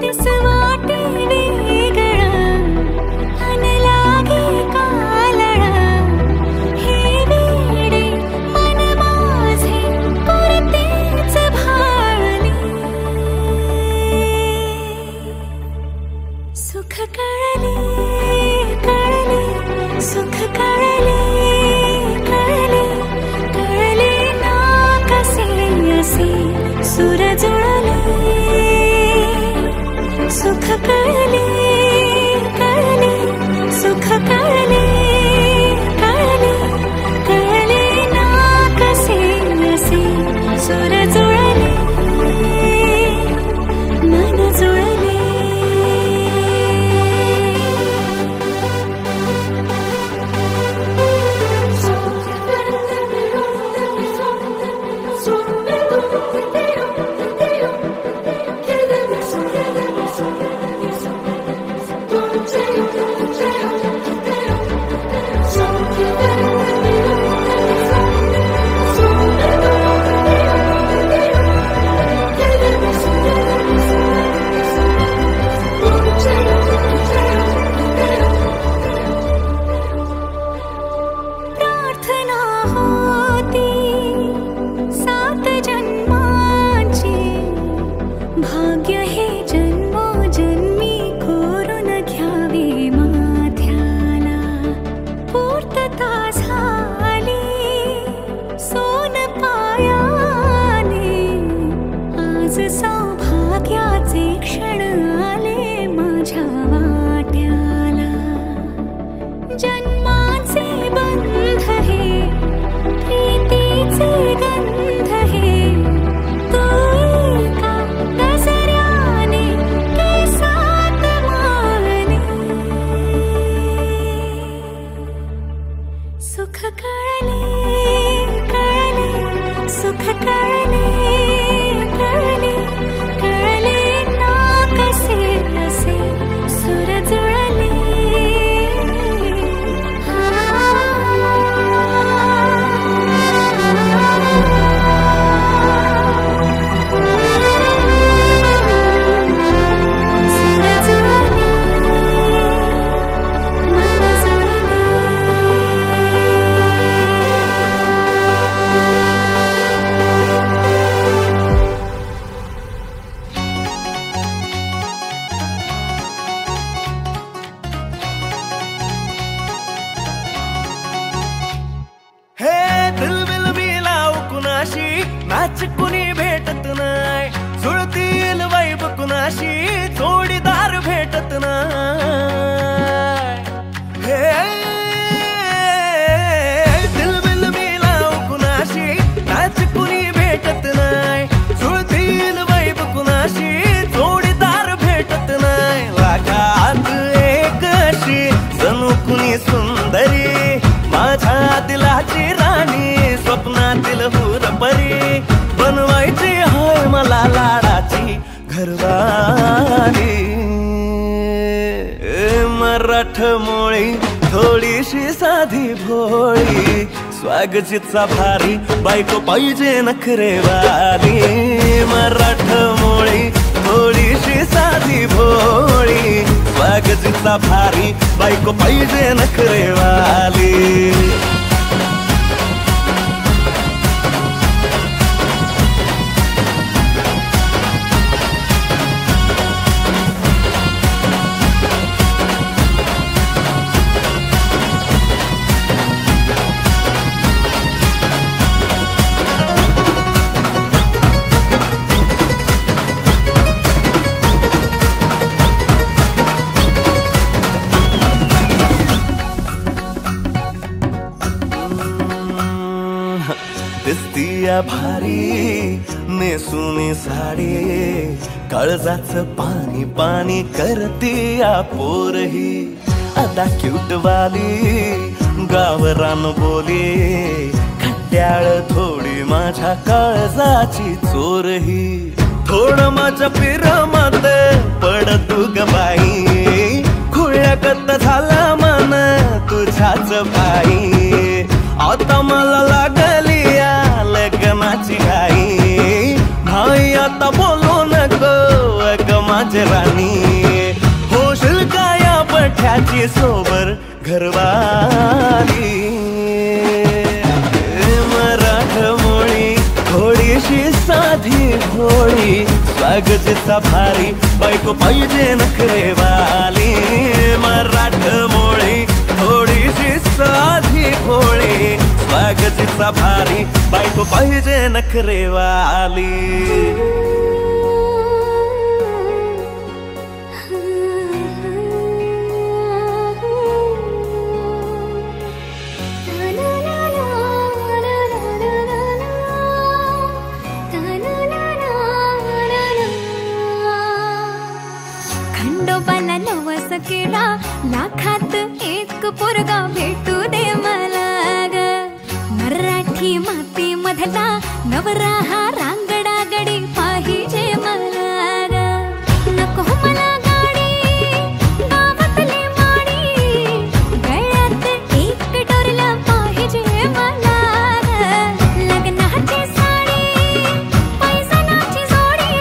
दिस वाटे वेगळं अन लागे कालळं हे वेडे मन माझे पुरतेच भाळले सुख कळले कळले सुख कळले कळले कळले ना कसे असे सुर जुळले सुख कळले कळले सुख कळले कळले कळले ना कसे असे सुर जुळले मन जुळले प्रार्थना होती 7 जन्माची भाग्य हे जन्मोजन्मी कोरून घ्यावे माथ्याला सुख कळले कळले कळले ना कसे असे सुर जुळले नाच कुणी भेटत नाय जुळतील वैब कुणाशी जोडीदार भेटत नाय हे दिलबिल मिलाव कुणाशी नाच कुणी भेटत नाय जुळतील वैब कुणाशी जोडीदार भेटत नाय लाखात एक अशी जणू कुणी सुंदरी माझ्या दिलाची राणी स्वप्नातील हुरपरी बनवायची हाय मला लाडाची घरवाली मराठमोळी थोडीशी साधी भोळी स्वागतीचा भारी बायको पाहिजे नखरेवाली मराठमोळी थोडीशी साधी भोळी स्वागतीचा भारी बायको पाहिजे नखरेवाली दिसतीया भारी नेसुनी साडी काळजाचं पाणी पाणी करतीया पोरही अदा क्यूटवाली गावरान बोली खट्याळ थोडी माझ्या काळजाची चोरही थोडं माझ्या पिरमत पड तू ग बाई खुळ्यागत झाला मन तुझ्याच बाई आता मला लागली या लग्नाची घाई भाई आता बोलू नको अग माझी राणी होशील का या पठ्याची सोबर घरवाली मराठमोळी थोडीशी साधी भोळी स्वागतीचा भारी बायको पाहिजे नखरेवाली मराठमोळी थोडीशी साधी भोळी स्वागतीचा भारी बायको पाहिजे नखरेवाली खंडोबाला नवस केला लाखात एक पोरगा भेटू दे मला ग मराठी माती मधला नवरा हा रांगडा गडी पाहिजे मला ग नको मला गाडी गावातली माडी गळ्यात एक डोरला पाहिजे मला ग लग्नाची साडी पैसनाची जोडी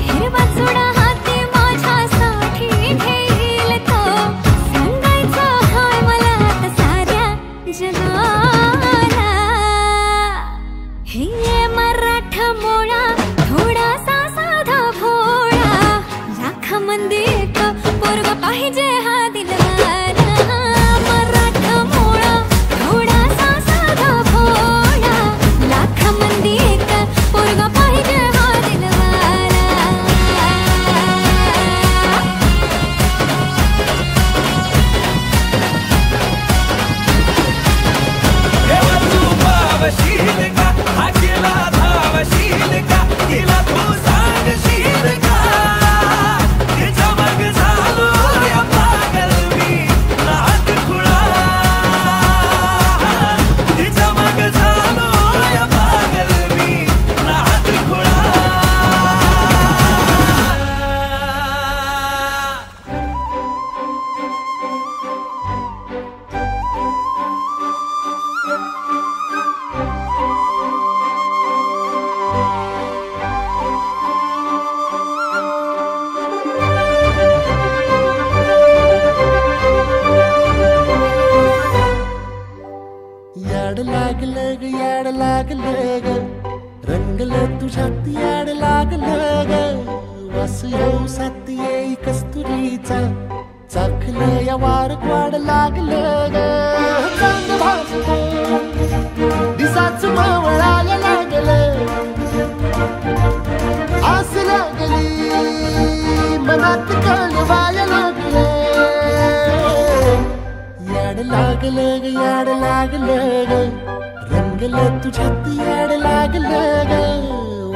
हिरवा चुडा हाती माझ्यासाठी घेईल तो सांगायचं हाय मला आता साऱ्या जगाला हे मराठमोळा थोडासा साधा भोळा लाख मंदी एक पोरगा पाहिजे हा दिलवाला मराठमोळा थोडासा साधा भोळा लाख मंदी एक पोरगा पाहिजे हा दिलवाला धावशील का हा केला धावशील का तिला तू सांगशील का तिच्या मग झालो या पागल मी नाद खुळा ग याड लागलं ग रंगलं तुझ्यात याड लागलं ग वास येऊ साथ येई कस्तुरीचा चाखलं या वारक वाढ लागलं ग चांद भाजलं दिसाच मावळायला लागलं आस लागली मनात कळवायला लागलं याड लागलं ग याड लागलं ग रंगलं तुझ्यात याड लागलं ग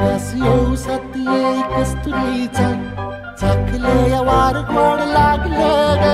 वास येऊ साथ येई कस्तुरीचा चाखलं या वारक वाढ लागलं ग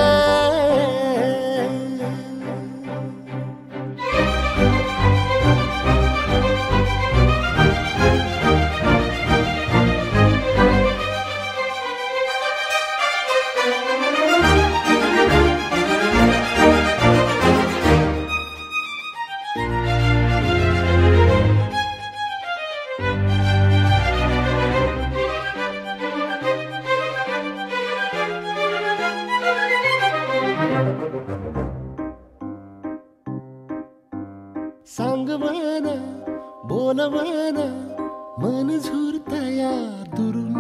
सांगवाना बोलवाना मन झुरतया दुरून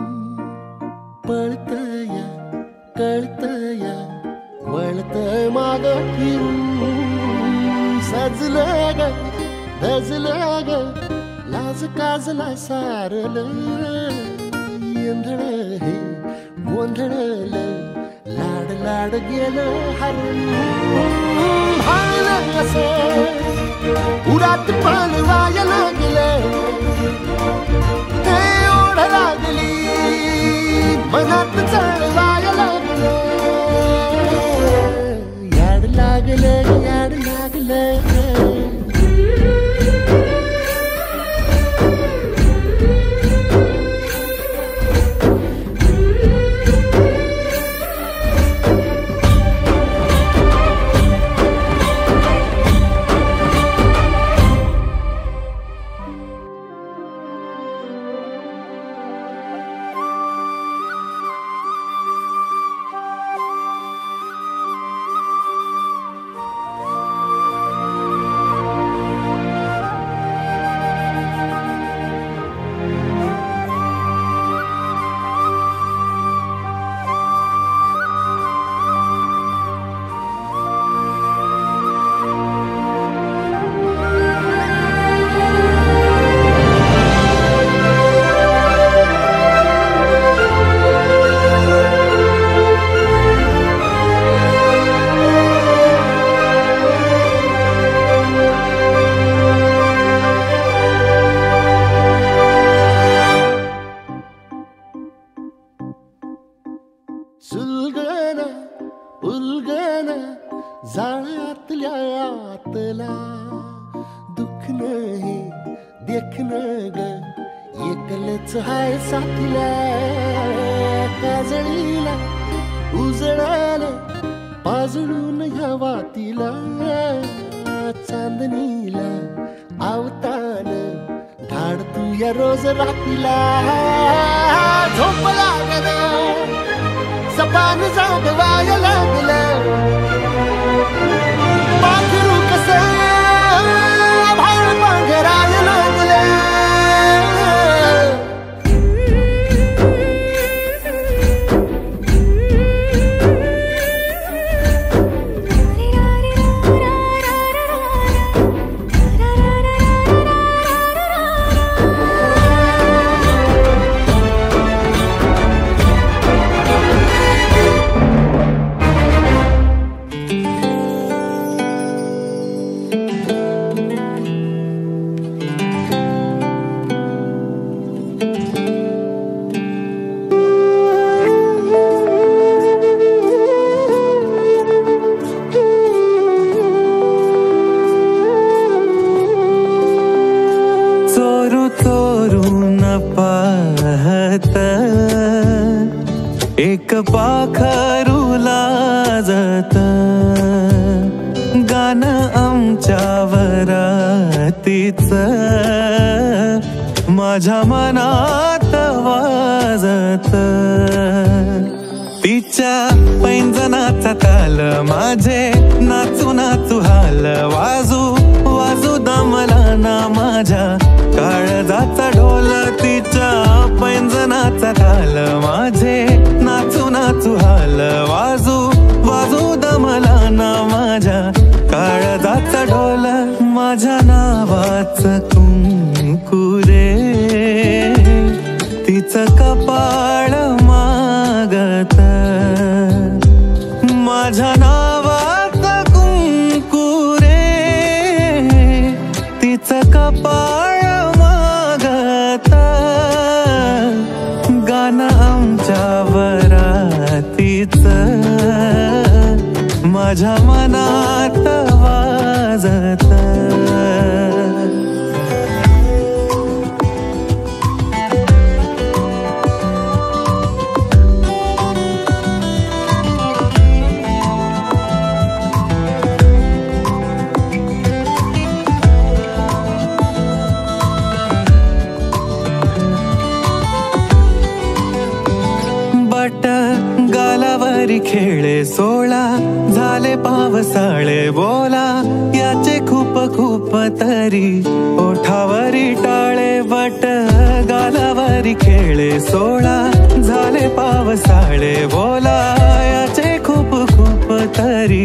पळतया कळतया वळतय माग फिरून सजलं ग धजलं ग लाज काजला सारलं येंधळ हे गोंधळलं लाड लाड गेलं हरून भाळलं असं उरात पालवाया लागलं ते ओढ लागली मनात चळवाया लागलं याड लागलं याड लागलं सुलगना उलगना जाळ्यातल्या आतला दुःख नाही देखण ग एकलच हाय साथीला काजळीला उजळाला पाजळून ह्या वातीला चांदणीला आवतान धाड तू या रोज रातीला झोप लागना सपान जागवाया लागलं पाखरू कसं भाळ पांघराया लागलं एक पाखरू लाजत गाणं आमच्या वरातीच माझ्या मनात वाजत तिच्या पैंजनाचा ताल माझे नाचू नाचू हाल वाजू वाजू दमला ना माझ्या काळजाचा ढोल तिच्या पैंजनाचा ताल माझे नाचू नाचू हाल वाजू वाजू दमला ना माझ्या काळजाचा ढोल माझ्या नावाचं कुंकू रे तिचं कपाळ मागत माझ्या नावाचं कुंकू रे तिचं कपाळ मागत गाणं आमच्या वरातीचं माझ्या मनात वाजत गालावरी खेळे सोळा झाले पावसाळे बोला याचे खूप खूप तरी ओठावरी टाळे बट गालावरी खेळे सोळा झाले पावसाळे बोला याचे खूप खूप तरी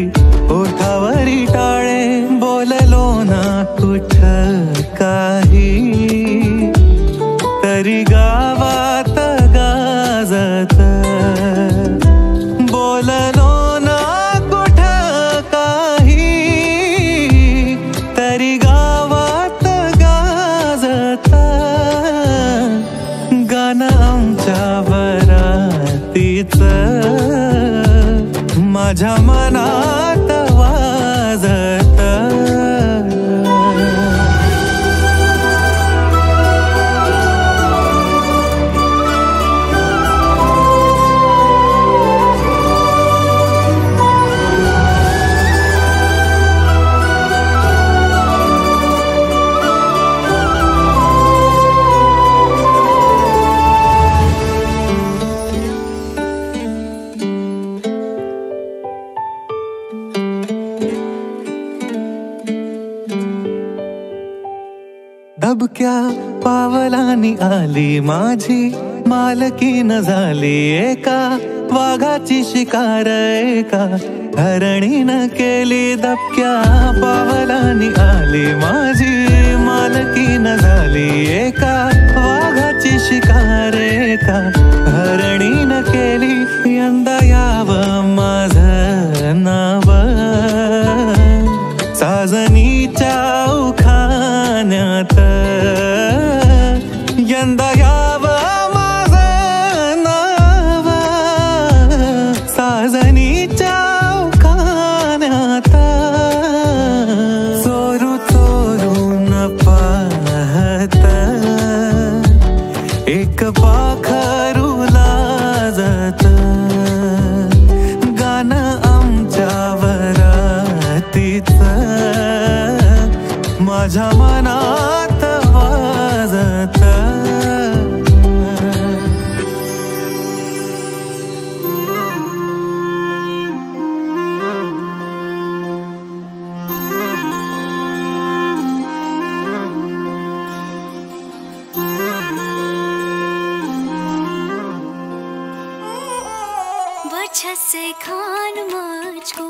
ओठावरी टाळे बोललो ना कुठ काही तरी गावात गाजत बोललो ना कुठ काही तरी गावात गाजत गाणं आमच्या वरातीचं माझ्या मनात वाजत धबक्या पावलांनी आली माझी मालकीन झाली एका वाघाची शिकार एका हरणीनं केली दबक्या पावलांनी आली माझी मालकीन झाली एका वाघाची शिकार एका हरणीनं केली यंदा यावं माझं नाव साजनीच्या उखाण्यात यंदा यावं माझं नाव साजनीच्या उखाण्यात चोरू चोरून पाहत एक पाखरू लाजत गाणं आमच्या वरातीचं माझ्या मनात वाजत वजह से खान मुझको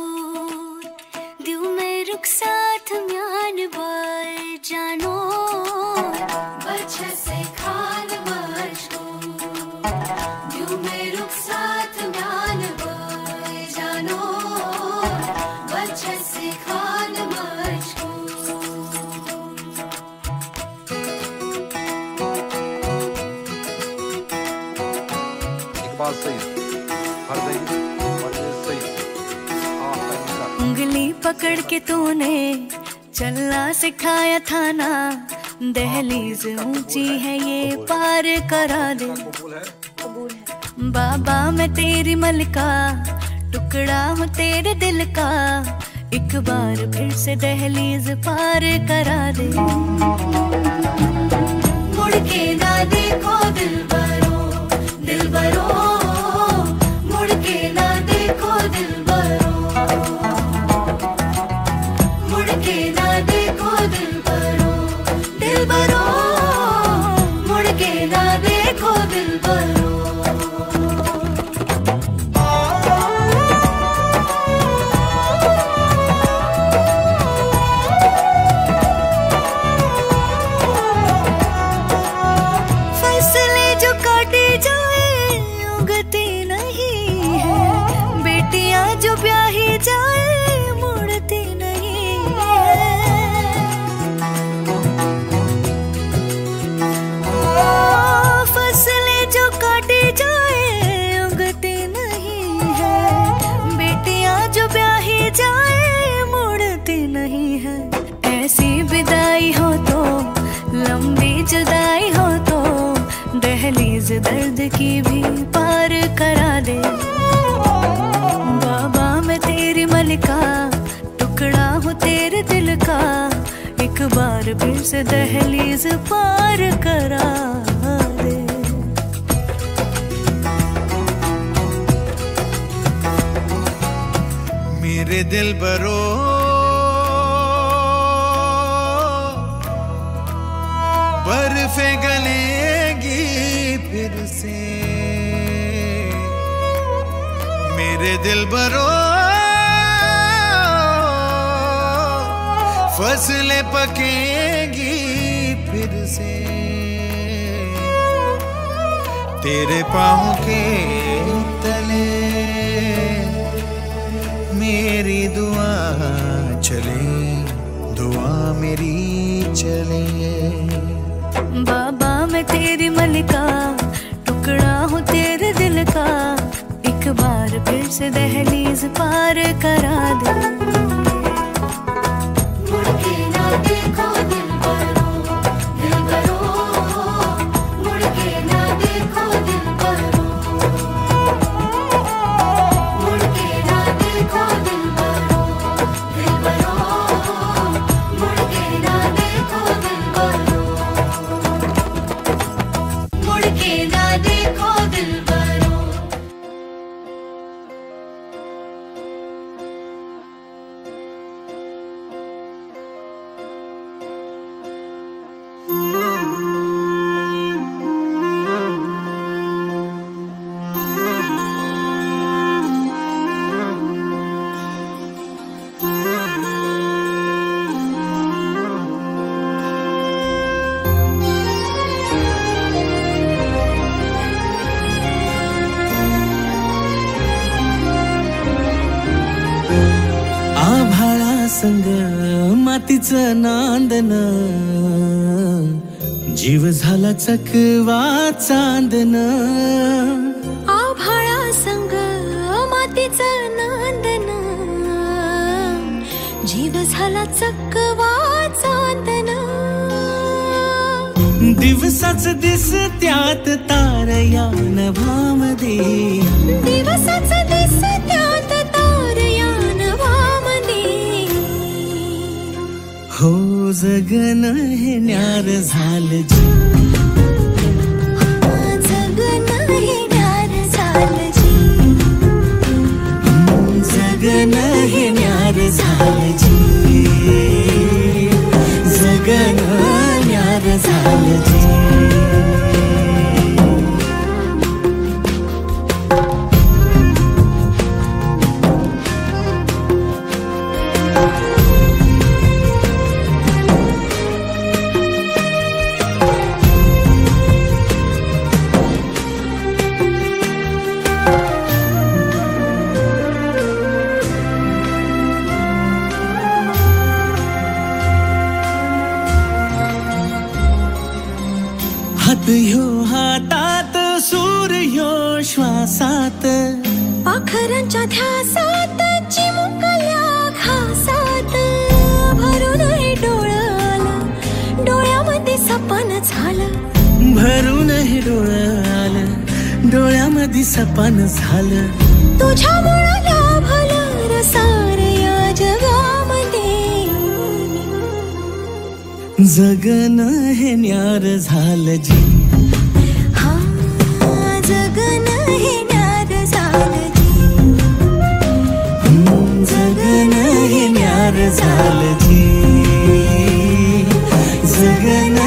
दिल में रुखसात म्यान बार जानो वजह से खान मुझको दिल में रुखसात म्यान बार जानो वजह से खान मुझको इकबाल सईद उंगली पकड़ के तूने चलना सिखाया था ना दहलीज ऊंची है ये पार करा दे बाबा मैं तेरी मलिका टुकड़ा हूँ तेरे दिल का एक बार फिर से दहलीज पार करा दे मुड़ के ना देखो दिलबरो दिलबरो मुड़ के ना देखो दिलबरो मुड़ के ना देखो दिलबरो दिलबरो मुड़ के ना देखो दिलबरो फैसले जो काटे जाए उगते नहीं है बेटियां जो ब्याही जाए मुड़ती नहीं है फैसले जो काटे जाए उगते नहीं है बेटियां जो ब्याही जाए मुड़ती नहीं है ऐसी विदाई हो तो लंबी जुदाई हो तो दहलीज दर्द की भी पार करा दे बाबा मैं तेरी मलिका टुकड़ा हूँ तेरे दिल का एक बार फिर से दहलीज पार करा दे मेरे दिल बरो बर्फे गलेगी फिर से मेरे दिल बरो फसलें पकेगी फिर से तेरे पाँव के तले मेरी दुआ चले दुआ मेरी चले बाबा मैं तेरी मलिका टुकड़ा हूँ तेरे दिल का एक बार फिर से दहलीज पार करा दे मुड़ के ना देखो दिलबरो दिलबरो मुड़ के ना देखो दिलबरो मुड़ के ना देखो दिलबरो दिलबरो मुड़ के ना देखो दिलबरो मुड़ के ना देखो दिलबरो आभाळा संग मातीचं नांदन जीव झाला चकवा चांदन आभाळा संग मातीचं नांदन जीव झाला चकवा चांदन दिवसाच दिस त्यात तारया नभामध्ये दिवसाच दिस त्यात तारया नभामध्ये हो जगन हे न्यार झालं जी जगन हे न्यार झालं जी जगन हे न्यार झालं जी जगन न्यार झालं जी हात ह्यो हातात सूर ह्यो श्वासात पाखरांच्या ध्यासात चिमुकल्या घासात भरून हे डोळ्याला डोळ्यामध्ये सपन झालं भरून हे डोळ्याला डोळ्यामध्ये सपन झालं तुझ्यामुळं लाभलं रसार या जगामध्ये जगन हे न्यार झालं जी हा जगन हे न्यार झालं जी जगन हे न्यार झालं जी जगन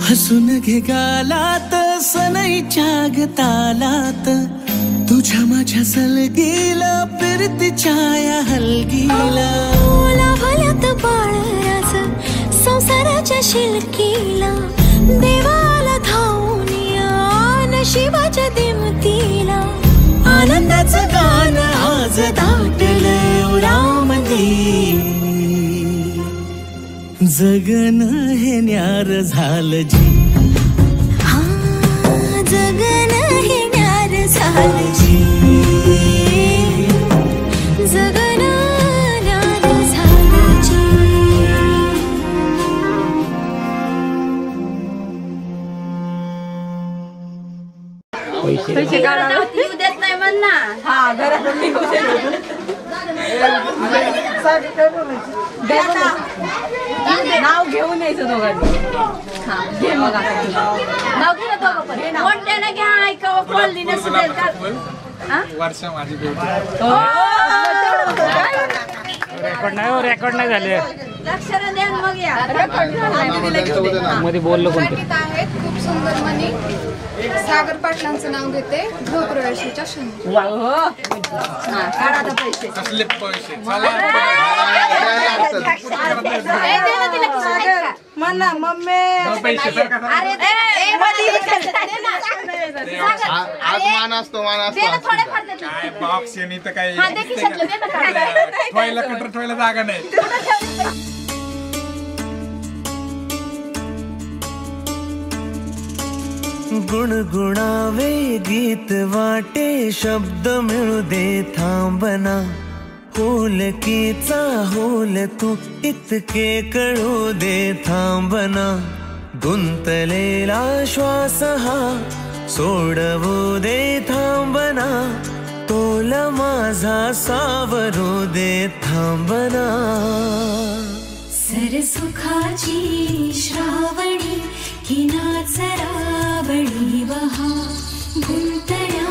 हसून घे गालात सनईच्या गतालात तुझ्या माझ्या सलगीला फिरतीच्या या हलगीला लाभल्यात बाळराज संसाराच्या शिलकीला देवाला धावून या नशिबाच्या दिमतीला आनंदाचं गाणं आज दाटलंय उरामध्ये जगन हे न्यार झालं जी जगन हे न्यार झालं जी जगन न्यार झालं जी पैसे येऊ देत नाही म्हण ना. हा घरात नाव घेऊन यायचं दोघांनी. हा घे मग नाव घे ना दोघं मोठ्यानं घ्या. ऐकावं कॉलनी नसू देत का वर्षा माझी रेकॉर्ड नाही झाले. लक्षात द्या मग या मध्ये बोललो कोणते खूप सुंदर म्हणी. सागर पाटलांचं नाव घेते गृहप्रवेशाच्या क्षणी. कसले पैसे म्हणा मम्मी आज मान असतो काय बॉक्स यांनी तर काही ठेवायला कटर ठेवायला जागा नाही. गुणगुणावे गीत वाटे शब्द मिळू दे थांबना होलकीचा होल तू इतके कळू दे थांबना गुंतलेला श्वास हा सोडवू दे थांबना तोल माझा सावरू दे थांबना सरसुखाची श्रावणी किनाचरावळी वहा गुंतळ्या